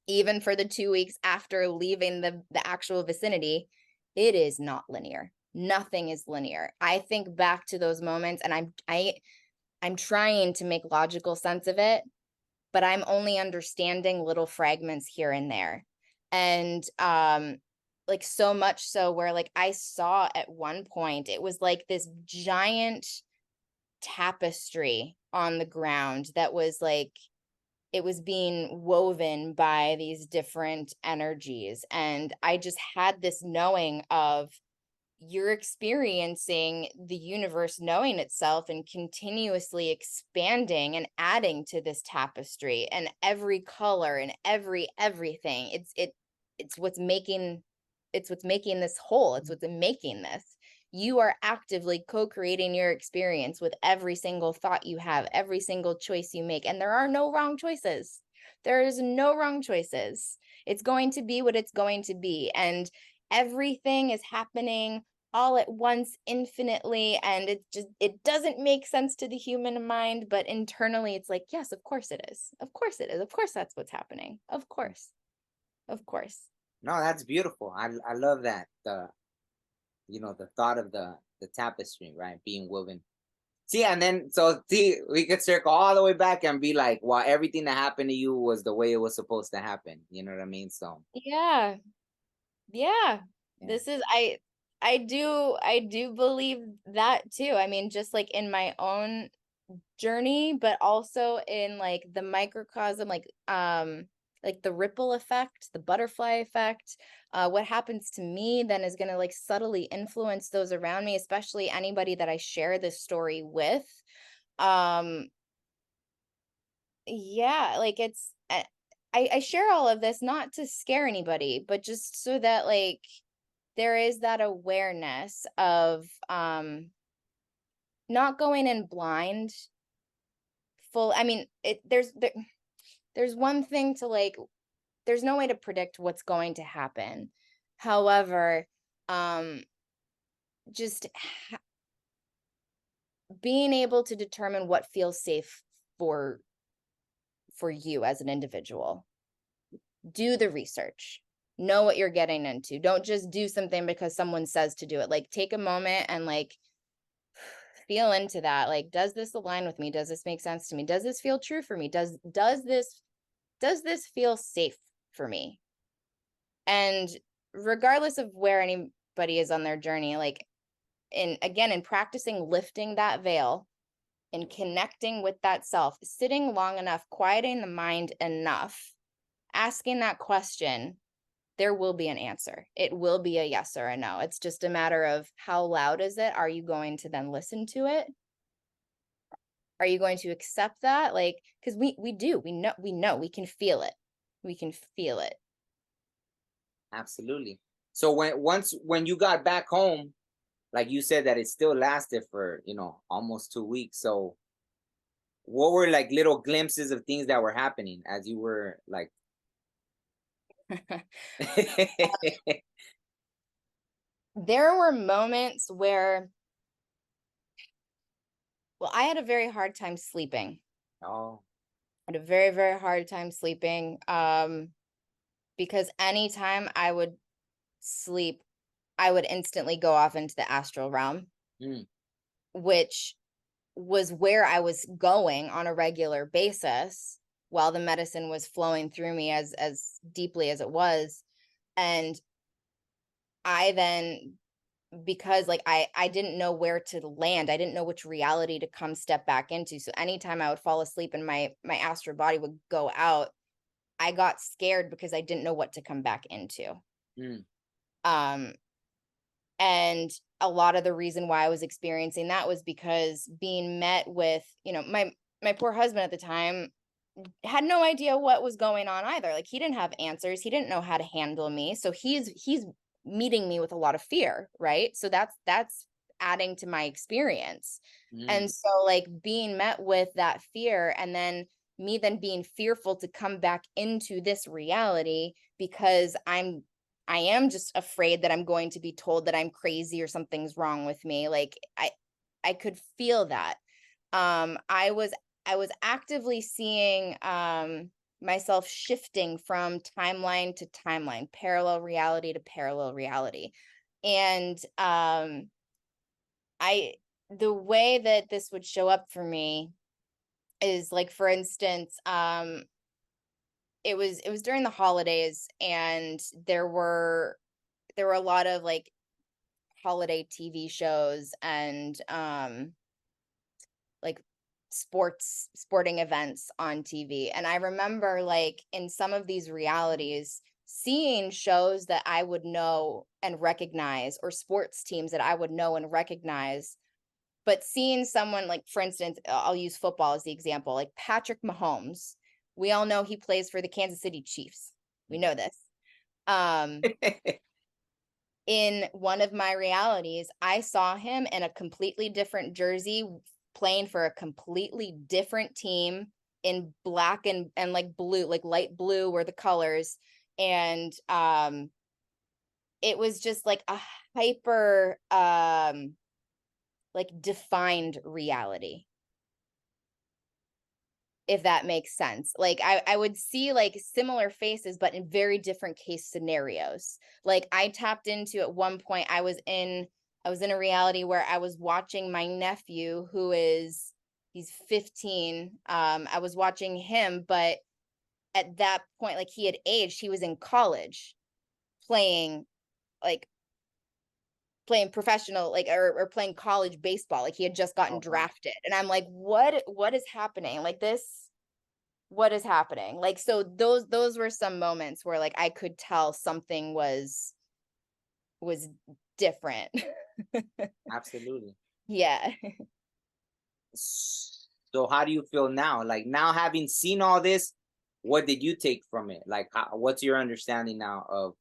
even for the 2 weeks after leaving the actual vicinity, it is not linear. Nothing is linear. I think back to those moments and I'm trying to make logical sense of it, but I'm only understanding little fragments here and there. And like so much so where like I saw at one point, it was like this giant tapestry on the ground that was like, it was being woven by these different energies. And I just had this knowing of, you're experiencing the universe knowing itself and continuously expanding and adding to this tapestry, and every color and everything. It's what's making this whole. It's what's making this. You are actively co-creating your experience with every single thought you have, every single choice you make. And there are no wrong choices. There is no wrong choices. It's going to be what it's going to be. And everything is happening all at once, infinitely. And it doesn't make sense to the human mind, but internally it's like, yes, of course it is. Of course it is. Of course that's what's happening. Of course. Of course. No, that's beautiful. I love that. The thought of the tapestry, right, being woven. See, and then we could circle all the way back and be like, well, everything that happened to you was the way it was supposed to happen. You know what I mean? So Yeah. This is I do believe that too. I mean, just like in my own journey, but also in like the microcosm, like the ripple effect, the butterfly effect. What happens to me then is going to like subtly influence those around me, especially anybody that I share this story with. Yeah, like I share all of this not to scare anybody, but just so that like there is that awareness of not going in blind full. I mean, there's one thing to like, there's no way to predict what's going to happen. However, just being able to determine what feels safe for you as an individual. Do the research. Know what you're getting into. Don't just do something because someone says to do it. Like, take a moment and like feel into that. Like, does this align with me? Does this make sense to me? Does this feel true for me? Does this feel safe for me? And regardless of where anybody is on their journey, like in practicing lifting that veil and connecting with that self, sitting long enough, quieting the mind enough, asking that question, there will be an answer. It will be a yes or a no. It's just a matter of how loud is it? Are you going to then listen to it? Are you going to accept that? Like, because we know, we can feel it. We can feel it. absolutely. So when you got back home, like you said that it still lasted for, almost 2 weeks. So what were like little glimpses of things that were happening as you were like There were moments where, well, I had a very hard time sleeping. Oh. I had a very, very hard time sleeping. Because anytime I would sleep, I would instantly go off into the astral realm, Mm. which was where I was going on a regular basis while the medicine was flowing through me as deeply as it was. And I then, because like I didn't know where to land, I didn't know which reality to come step back into. So anytime I would fall asleep and my astral body would go out, I got scared because I didn't know what to come back into. Mm. Um, and a lot of the reason why I was experiencing that was because being met with, my poor husband at the time had no idea what was going on either. Like, he didn't have answers. He didn't know how to handle me. So he's meeting me with a lot of fear, right? So that's adding to my experience. And Mm. so like being met with that fear, and then me then being fearful to come back into this reality because I am just afraid that I'm going to be told that I'm crazy or something's wrong with me. Like I could feel that. I was actively seeing myself shifting from timeline to timeline, parallel reality to parallel reality. And the way that this would show up for me is like, for instance, it was during the holidays, and there were a lot of like holiday TV shows and like sporting events on TV. And I remember like in some of these realities seeing shows that I would know and recognize, or sports teams that I would know and recognize, but seeing someone like, for instance, I'll use football as the example, like Patrick Mahomes. We all know he plays for the Kansas City Chiefs. We know this. In one of my realities, I saw him in a completely different jersey playing for a completely different team in black and like blue, like light blue were the colors. And it was just like a hyper like defined reality, if that makes sense. Like I would see like similar faces, but in very different case scenarios. Like I tapped into, at one point, I was in a reality where I was watching my nephew, he's 15. I was watching him, but at that point, like, he had aged, he was in college playing, like playing professional, like, or playing college baseball. Like, he had just gotten Oh, wow. drafted. And I'm like, what is happening? Like, what is happening? Like, so those were some moments where like I could tell something was different. Absolutely. Yeah. So how do you feel now? Like, now having seen all this, what did you take from it? Like, what's your understanding now of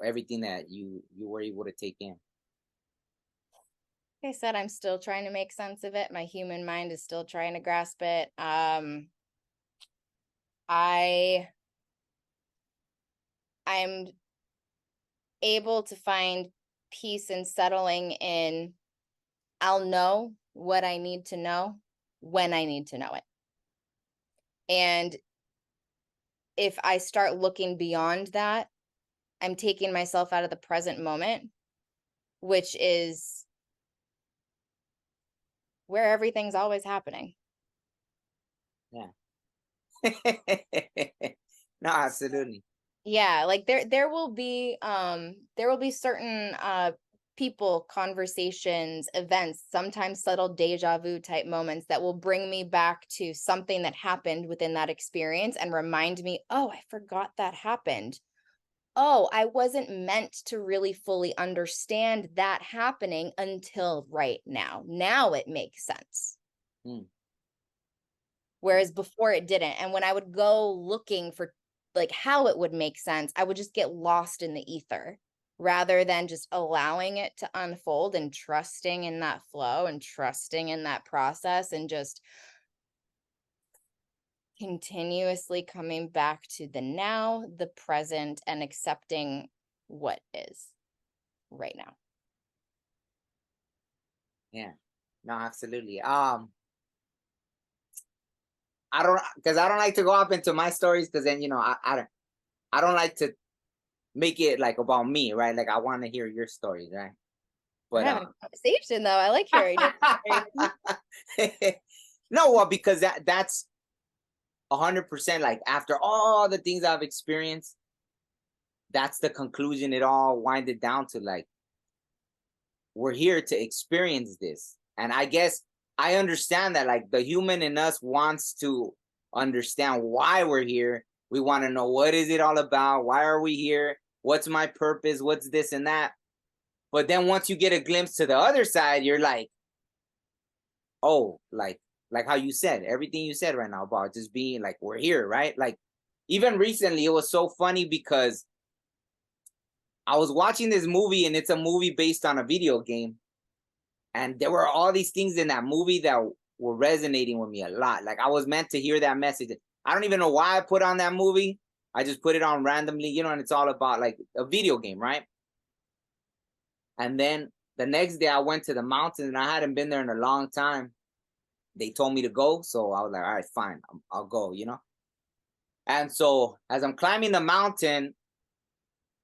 everything that you were able to take in? Like I said, I'm still trying to make sense of it. My human mind is still trying to grasp it. I'm able to find peace and settling in, I'll know what I need to know when I need to know it. And if I start looking beyond that, I'm taking myself out of the present moment, which is where everything's always happening. Yeah. No, absolutely. Yeah, like there will be certain people, conversations, events, sometimes subtle deja vu type moments that will bring me back to something that happened within that experience and remind me, oh, I forgot that happened. Oh, I wasn't meant to really fully understand that happening until right now. Now it makes sense. Mm. Whereas before it didn't. And when I would go looking for like how it would make sense, I would just get lost in the ether, rather than just allowing it to unfold and trusting in that flow and trusting in that process and just continuously coming back to the now, the present, and accepting what is right now. Yeah, no, absolutely. Because I don't like to go up into my stories, because then, I don't like to make it like about me, right? Like I want to hear your stories, right? We're But having a conversation though. I like hearing it. no, well, because that's 100%, like after all the things I've experienced, that's the conclusion. It all winded down to, like, we're here to experience this. And I guess I understand that, like, the human in us wants to understand why we're here. We want to know, what is it all about? Why are we here? What's my purpose? What's this and that? But then once you get a glimpse to the other side, you're like, oh, like how you said, everything you said right now about just being like, we're here, right? Like, even recently, it was so funny because I was watching this movie, and it's a movie based on a video game. And there were all these things in that movie that were resonating with me a lot. Like, I was meant to hear that message. I don't even know why I put on that movie. I just put it on randomly, and it's all about like a video game, right? And then the next day I went to the mountain, and I hadn't been there in a long time. They told me to go. So I was like, all right, fine, I'll go, And so as I'm climbing the mountain,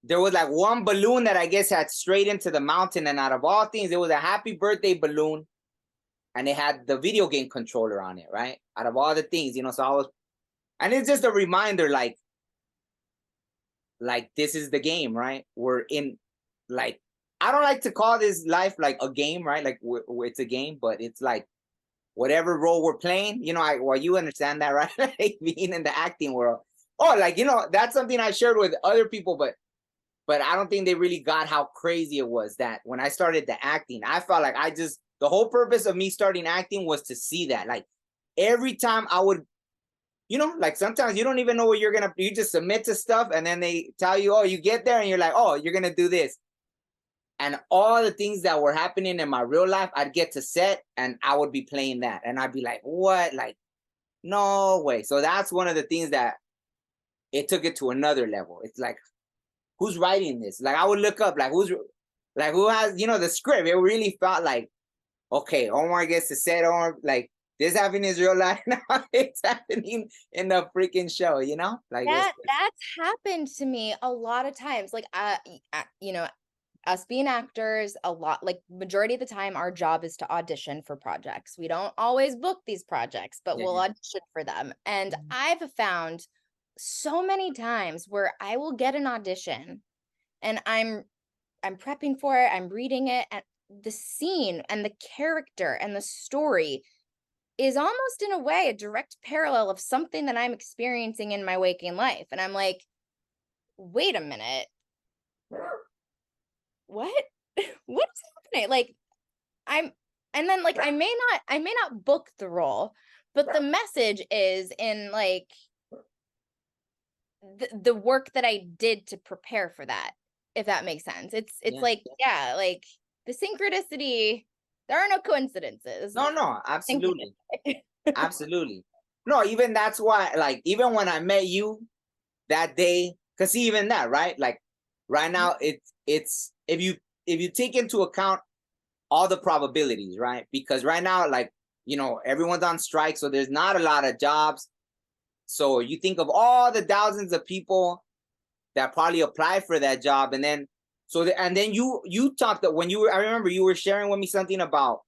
there was like one balloon that I guess had straight into the mountain. And out of all things, it was a happy birthday balloon. And it had the video game controller on it, right? Out of all the things, so and it's just a reminder, like this is the game, right? We're in, like, I don't like to call this life like a game, right? Like it's a game, but it's like whatever role we're playing, well, you understand that, right? Like being in the acting world. Oh, like, that's something I shared with other people, but I don't think they really got how crazy it was that when I started the acting, I felt like the whole purpose of me starting acting was to see that. Like every time I would, like sometimes you don't even know what you just submit to stuff, and then they tell you, oh, you get there and you're like, oh, you're going to do this. And all the things that were happening in my real life, I'd get to set and I would be playing that. And I'd be like, what? Like, no way. So that's one of the things that it took it to another level. It's like, who's writing this? Like, I would look up, like, who has, the script. It really felt like, okay, Omar gets to set on, like, this happened in his real life. Now it's happening in the freaking show, Like that's happened to me a lot of times. Like, us being actors, a lot, like majority of the time, our job is to audition for projects. We don't always book these projects, but we'll audition for them. And I've found so many times where I will get an audition and I'm prepping for it, I'm reading it, and the scene and the character and the story is almost in a way a direct parallel of something that I'm experiencing in my waking life. And I'm like, wait a minute. What? What's happening? Like, and then like I may not book the role, but the message is in like the work that I did to prepare for that, if that makes sense. It's like, yeah, like the synchronicity, there are no coincidences. No, absolutely. Absolutely. No, even that's why, like, even when I met you that day, because even that, right? Like right now, it's if you take into account all the probabilities, right? Because right now, like, everyone's on strike, so there's not a lot of jobs. So you think of all the thousands of people that probably apply for that job, and then you talked that when I remember you were sharing with me something about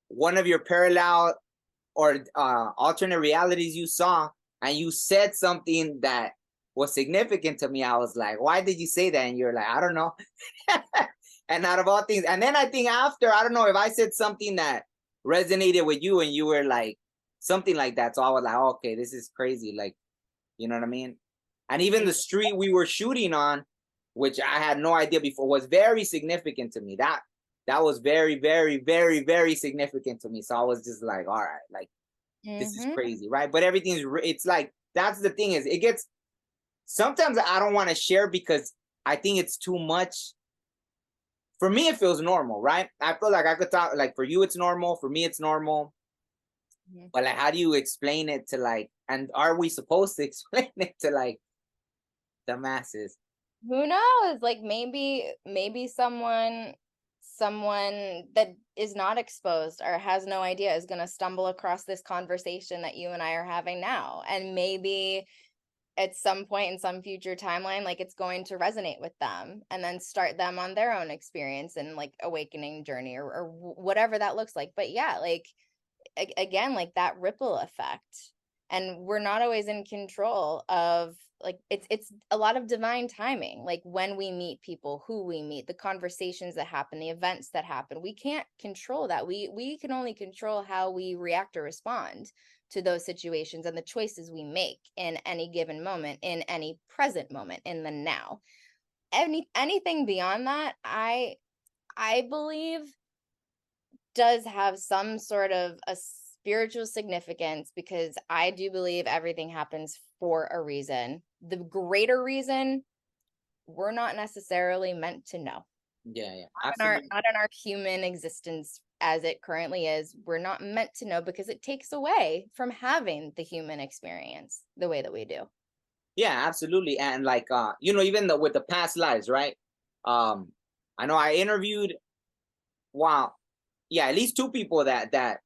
one of your parallel or alternate realities you saw, and you said something that was significant to me. I was like, why did you say that? And you're like, I don't know. And out of all things, and then I think after, I don't know if I said something that resonated with you, and you were like, something like that. So I was like, oh, okay, this is crazy. Like, you know what I mean? And even the street we were shooting on, which I had no idea before, was very significant to me. That was very, very, very, very significant to me. So I was just like, all right, like, this is crazy, right? But it's like, that's the thing is, it gets, sometimes I don't want to share because I think it's too much. For me, it feels normal, right? I feel like I could talk, like for you, it's normal. For me, it's normal. Mhm. But like, how do you explain it to like, and are we supposed to explain it to like the masses? Who knows? Like maybe someone that is not exposed or has no idea is going to stumble across this conversation that you and I are having now. And maybe at some point in some future timeline, like it's going to resonate with them and then start them on their own experience and like awakening journey or whatever that looks like. But yeah, like again, like that ripple effect. And we're not always in control of, like, it's a lot of divine timing, like when we meet people, who we meet, the conversations that happen, the events that happen. We can't control that. We can only control how we react or respond to those situations and the choices we make in any given moment, in any present moment, in the now. Anything beyond that, I believe does have some sort of a spiritual significance, because I do believe everything happens for a reason. The greater reason, we're not necessarily meant to know. Yeah, Not absolutely. in our human existence as it currently is. We're not meant to know because it takes away from having the human experience the way that we do. Yeah, absolutely. And like, even with the past lives, right? Um, I know I interviewed, wow, yeah, at least two people that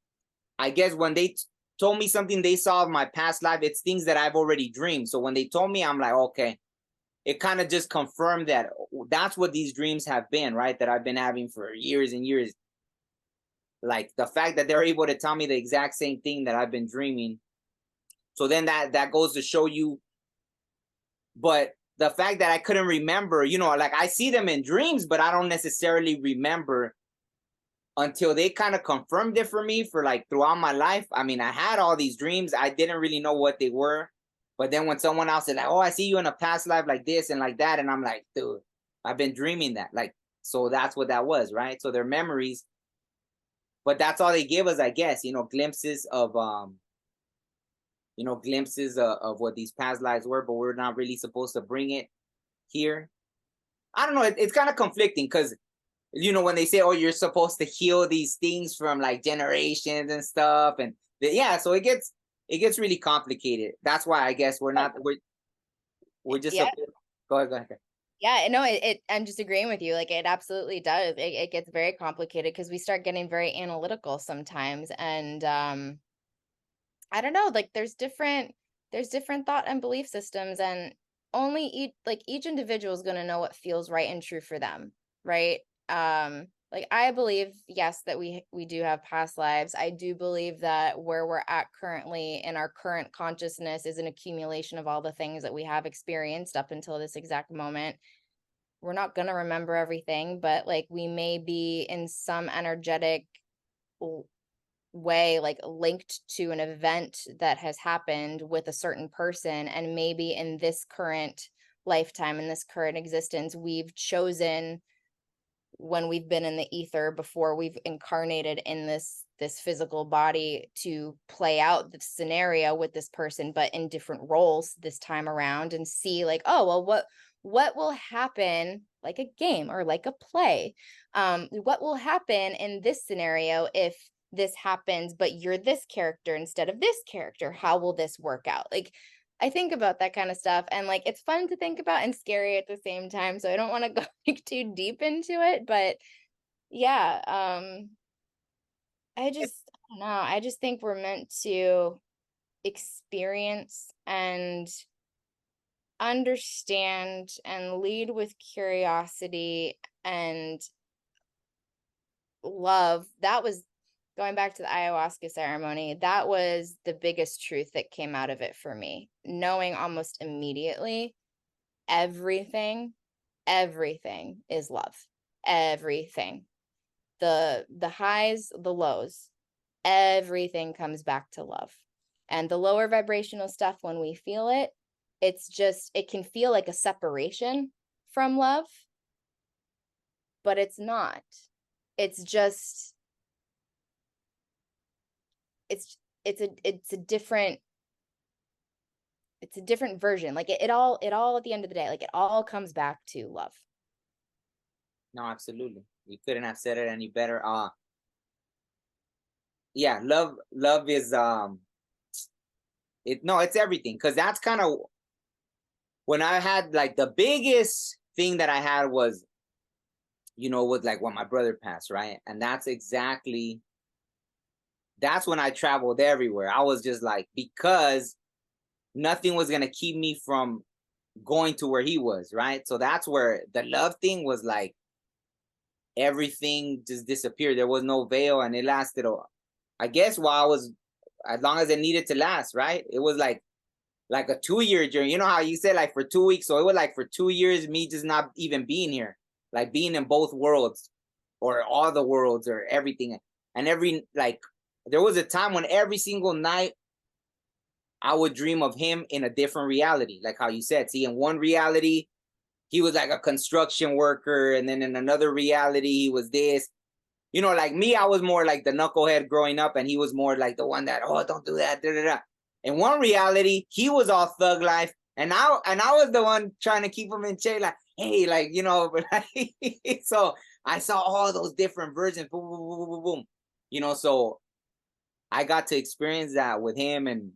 I guess when they told me something they saw of my past life, it's things that I've already dreamed. So when they told me, I'm like, okay, it kind of just confirmed that that's what these dreams have been, right? That I've been having for years and years. Like the fact that they're able to tell me the exact same thing that I've been dreaming. So then that goes to show you, but the fact that I couldn't remember, like I see them in dreams, but I don't necessarily remember until they kind of confirmed it for me for like throughout my life. I mean, I had all these dreams. I didn't really know what they were. But then when someone else said like, oh, I see you in a past life like this and like that. And I'm like, dude, I've been dreaming that. Like, so that's what that was, right? So they're memories, but that's all they give us, I guess, glimpses of what these past lives were, but we're not really supposed to bring it here. I don't know. It's kind of conflicting because when they say, oh, you're supposed to heal these things from like generations and stuff, and yeah, so it gets really complicated. That's why I guess we're just Yeah. go ahead. Yeah, no, I'm just agreeing with you. Like it absolutely does. It gets very complicated because we start getting very analytical sometimes. And I don't know, like there's different thought and belief systems, and only each individual is going to know what feels right and true for them, right? Like I believe, yes, that we do have past lives. I do believe that where we're at currently in our current consciousness is an accumulation of all the things that we have experienced up until this exact moment. We're not going to remember everything, but like we may be in some energetic way like linked to an event that has happened with a certain person, and maybe in this current lifetime, in this current existence, we've chosen, when we've been in the ether before we've incarnated in this physical body, to play out the scenario with this person but in different roles this time around, and see like, oh well, what will happen, like a game or like a play, what will happen in this scenario if this happens but you're this character instead of this character, how will this work out? Like I think about that kind of stuff, and like it's fun to think about and scary at the same time, so I don't want to go like too deep into it, but yeah, I don't know, I just think we're meant to experience and understand and lead with curiosity and love. That was, going back to the ayahuasca ceremony, that was the biggest truth that came out of it for me, knowing almost immediately everything is love. Everything, the highs, the lows, everything comes back to love. And the lower vibrational stuff, when we feel it, it can feel like a separation from love, but it's not. It's just it's a different it's a different version. Like it all at the end of the day, like it all comes back to love. No, absolutely. You couldn't have said it any better. Yeah, love is it's everything. Because that's kind of when I had like the biggest thing that I had was, with like when my brother passed, right? And that's when I traveled everywhere. I was just like, because nothing was gonna keep me from going to where he was, right? So that's where the love thing was like, everything just disappeared. There was no veil, and it lasted, I guess, as long as it needed to last, right? It was like a 2-year journey. You know how you said like for 2 weeks? So it was like for 2 years, me just not even being here, like being in both worlds or all the worlds or everything. And there was a time when every single night I would dream of him in a different reality. Like how you said, see, in one reality, he was like a construction worker. And then in another reality, he was this. Like me, I was more like the knucklehead growing up, and he was more like the one that, oh, don't do that, da da da. In one reality, he was all thug life, and I was the one trying to keep him in check, like, hey, like, but so I saw all those different versions, boom, boom, boom, boom, boom, so I got to experience that with him and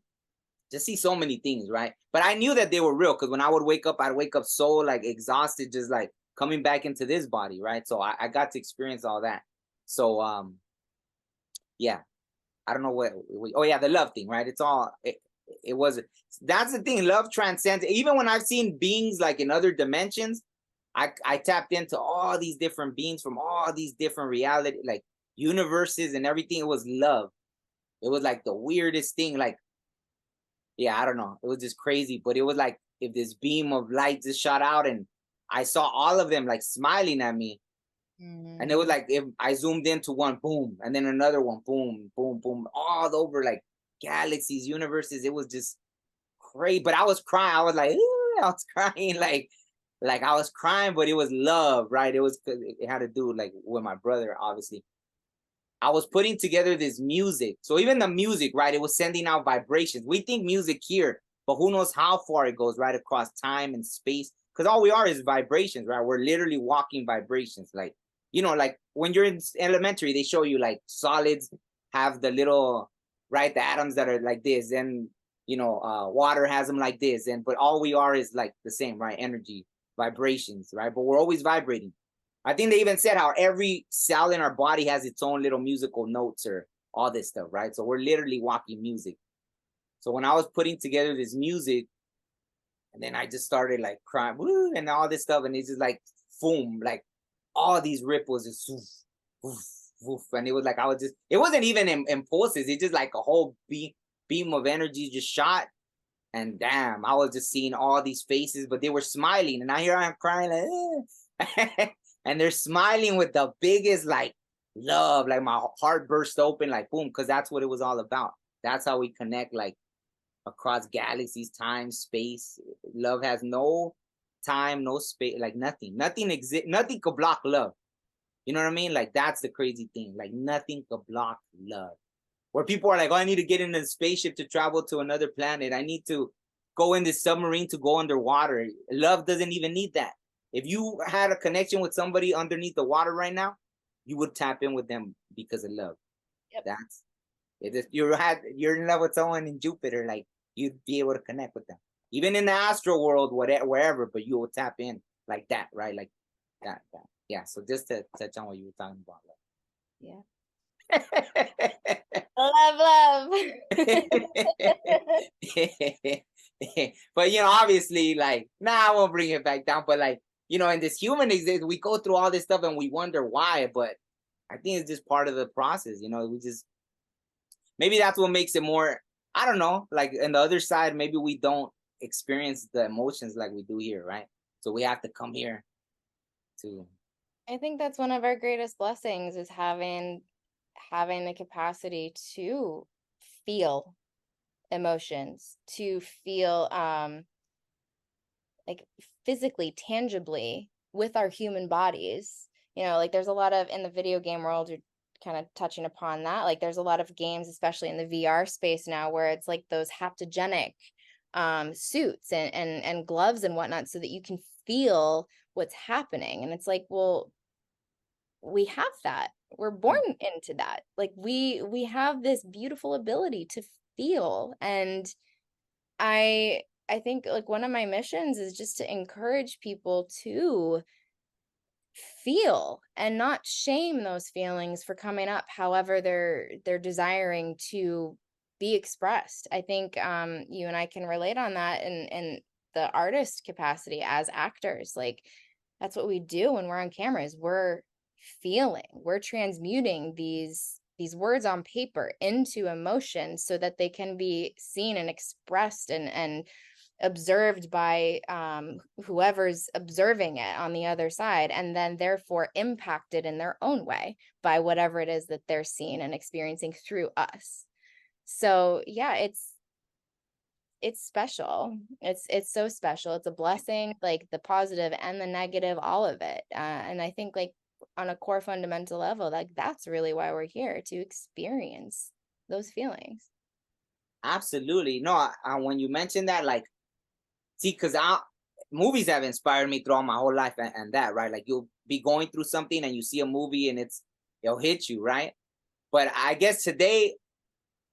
just see so many things, right? But I knew that they were real, because when I would wake up, I'd wake up so like exhausted, just like coming back into this body, right? So I got to experience all that. So yeah, I don't know the love thing, right? It was, that's the thing. Love transcends. Even when I've seen beings like in other dimensions, I tapped into all these different beings from all these different reality, like universes and everything. It was love. It was like the weirdest thing. Like, yeah, I don't know. It was just crazy, but it was like if this beam of light just shot out, and I saw all of them like smiling at me. And it was like if I zoomed into one, boom, and then another one, boom, boom, boom, all over like galaxies, universes. It was just crazy. But I was crying. I was like, I was crying, like I was crying, but it was love, right? It was, it had to do like with my brother, obviously. I was putting together this music. So even the music, right? It was sending out vibrations. We think music here, but who knows how far it goes, right? Across time and space. Because all we are is vibrations, right? We're literally walking vibrations. Like, like when you're in elementary, they show you like solids have the little, right, the atoms that are like this, and water has them like this, but all we are is like the same, right? Energy, vibrations, right? But we're always vibrating. I think they even said how every cell in our body has its own little musical notes or all this stuff, right? So we're literally walking music. So when I was putting together this music, and then I just started like crying, woo, and all this stuff, and it's just like boom, like all these ripples, just woof, woof, woof. And it was like it wasn't even impulses. It's just like a whole beam of energy just shot, and damn, I was just seeing all these faces, but they were smiling, and now here I'm crying like, and they're smiling with the biggest like love, like my heart burst open, like boom, because that's what it was all about. That's how we connect, like across galaxies, time, space. Love has no time, no space, like nothing exists. Nothing could block love. You know what I mean? Like that's the crazy thing. Like nothing could block love. Where people are like, oh, I need to get in a spaceship to travel to another planet. I need to go in this submarine to go underwater. Love doesn't even need that. If you had a connection with somebody underneath the water right now, you would tap in with them because of love. Yep. That's it. If you're in love with someone in Jupiter, like you'd be able to connect with them. Even in the astral world, wherever, but you will tap in like that, right? Like that. Yeah. So just to touch on what you were talking about. Yeah. love. But obviously, like, I won't bring it back down. But like, in this human existence, we go through all this stuff and we wonder why. But I think it's just part of the process. We just, maybe that's what makes it more, I don't know, like on the other side, maybe we don't experience the emotions like we do here, right? So we have to come here to. I think that's one of our greatest blessings, is having the capacity to feel emotions, to feel like physically, tangibly with our human bodies. Like there's a lot of, in the video game world, you're kind of touching upon that, like there's a lot of games, especially in the VR space now, where it's like those haptogenic suits and gloves and whatnot so that you can feel what's happening. And it's like, well, we have that. We're born into that. Like we have this beautiful ability to feel. And I think like one of my missions is just to encourage people to feel and not shame those feelings for coming up, however they're desiring to be expressed. I think you and I can relate on that in the artist capacity as actors. Like that's what we do when we're on cameras. We're feeling, we're transmuting these words on paper into emotion so that they can be seen and expressed and observed by whoever's observing it on the other side, and then therefore impacted in their own way by whatever it is that they're seeing and experiencing through us. So yeah, it's special. It's so special. It's a blessing, like the positive and the negative, all of it. And I think like on a core fundamental level, like that's really why we're here, to experience those feelings. Absolutely. No, when you mentioned that, like, see, because movies have inspired me throughout my whole life, and that, right? Like you'll be going through something and you see a movie and it'll hit you, right? But I guess today,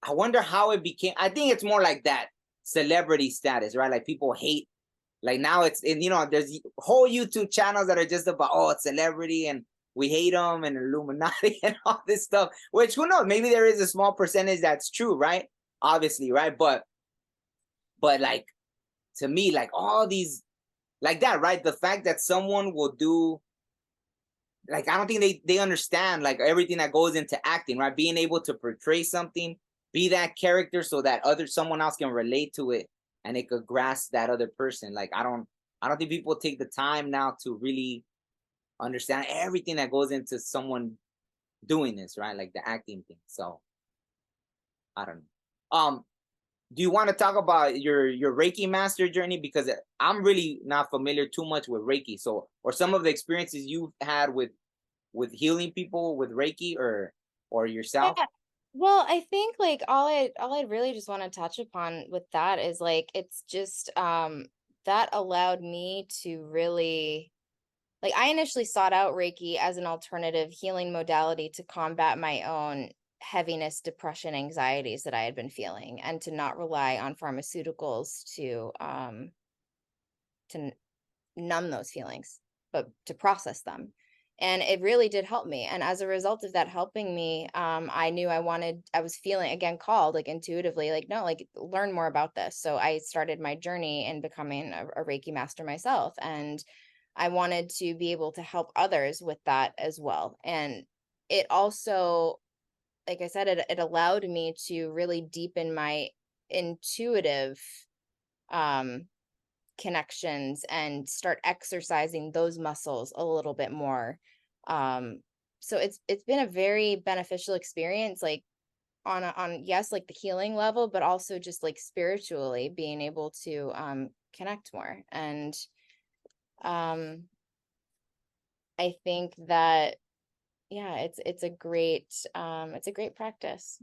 I wonder how it became. I think it's more like that celebrity status, right? Like people hate, like now it's, and there's whole YouTube channels that are just about, oh, it's celebrity and we hate them and Illuminati and all this stuff, which who knows, maybe there is a small percentage that's true, right? Obviously, right? But like, to me, like all these, like that, right? The fact that someone will do, like, I don't think they understand like everything that goes into acting, right? Being able to portray something, be that character so that someone else can relate to it and it could grasp that other person. Like I don't think people take the time now to really understand everything that goes into someone doing this, right? Like the acting thing. So I don't know. Do you want to talk about your Reiki Master journey? Because I'm really not familiar too much with Reiki. So, or some of the experiences you've had with healing people with Reiki or yourself. Yeah. Well, I think like all I really just want to touch upon with that is like it's just that allowed me to really, like, I initially sought out Reiki as an alternative healing modality to combat my own heaviness, depression, anxieties that I had been feeling, and to not rely on pharmaceuticals to numb those feelings, but to process them. And it really did help me. And as a result of that helping me, I knew I was feeling, again, called, like intuitively, like, no, like learn more about this. So I started my journey in becoming a Reiki master myself. And I wanted to be able to help others with that as well. And it also, like I said, it allowed me to really deepen my intuitive um connections and start exercising those muscles a little bit more. So it's been a very beneficial experience, like on yes, like the healing level, but also just like spiritually being able to connect more. And I think that, yeah, it's a great practice.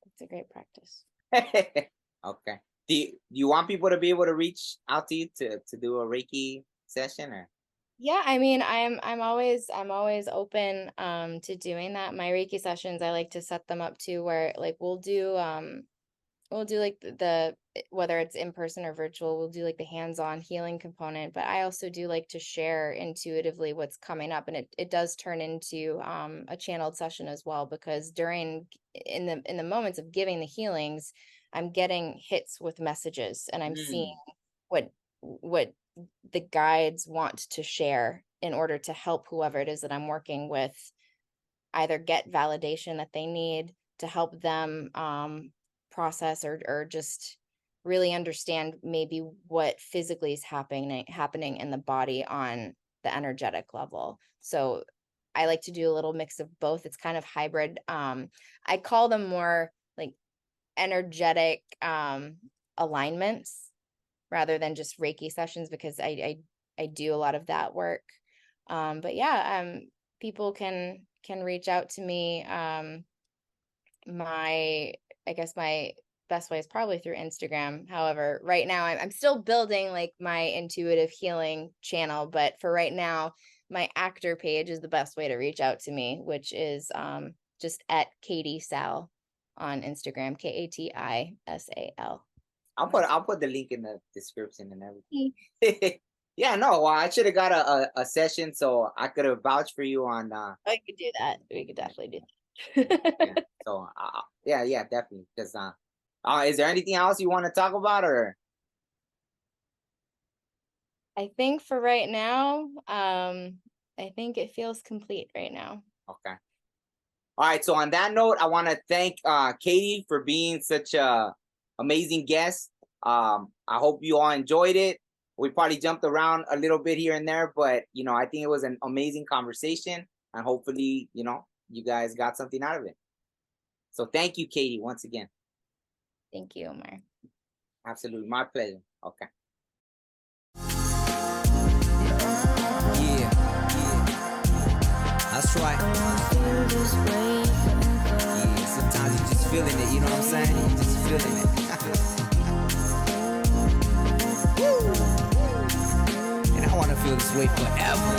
It's a great practice. Okay. Do you want people to be able to reach out to you to do a Reiki session, or? Yeah, I mean, I'm always open to doing that. My Reiki sessions, I like to set them up to where like we'll do like the whether it's in person or virtual, we'll do like the hands-on healing component, but I also do like to share intuitively what's coming up, and it does turn into a channeled session as well, because in the moments of giving the healings, I'm getting hits with messages, and I'm seeing what the guides want to share in order to help whoever it is that I'm working with either get validation that they need to help them process or just really understand maybe what physically is happening in the body on the energetic level. So I like to do a little mix of both. It's kind of hybrid. I call them more like energetic alignments rather than just Reiki sessions, because I do a lot of that work. But yeah, people can reach out to me. My best way is probably through Instagram. However, right now I'm still building like my intuitive healing channel, but for right now, my actor page is the best way to reach out to me, which is just at Kati Sal on Instagram, KATISAL. I'll put the link in the description and everything. Yeah, no, well, I should have got a session so I could have vouched for you on. I could do that. We could definitely do Yeah, that. so yeah, definitely. Because is there anything else you want to talk about, or? I think for right now, I think it feels complete right now. Okay. All right. So on that note, I want to thank Kati for being such a amazing guest. I hope you all enjoyed it. We probably jumped around a little bit here and there, but I think it was an amazing conversation, and hopefully, you guys got something out of it. So thank you, Kati, once again. Thank you, Omar. Absolutely, my pleasure. Okay. Yeah, that's right. Yeah, sometimes you just feeling it, you know what I'm saying? You just feeling it. And I want to feel this way forever.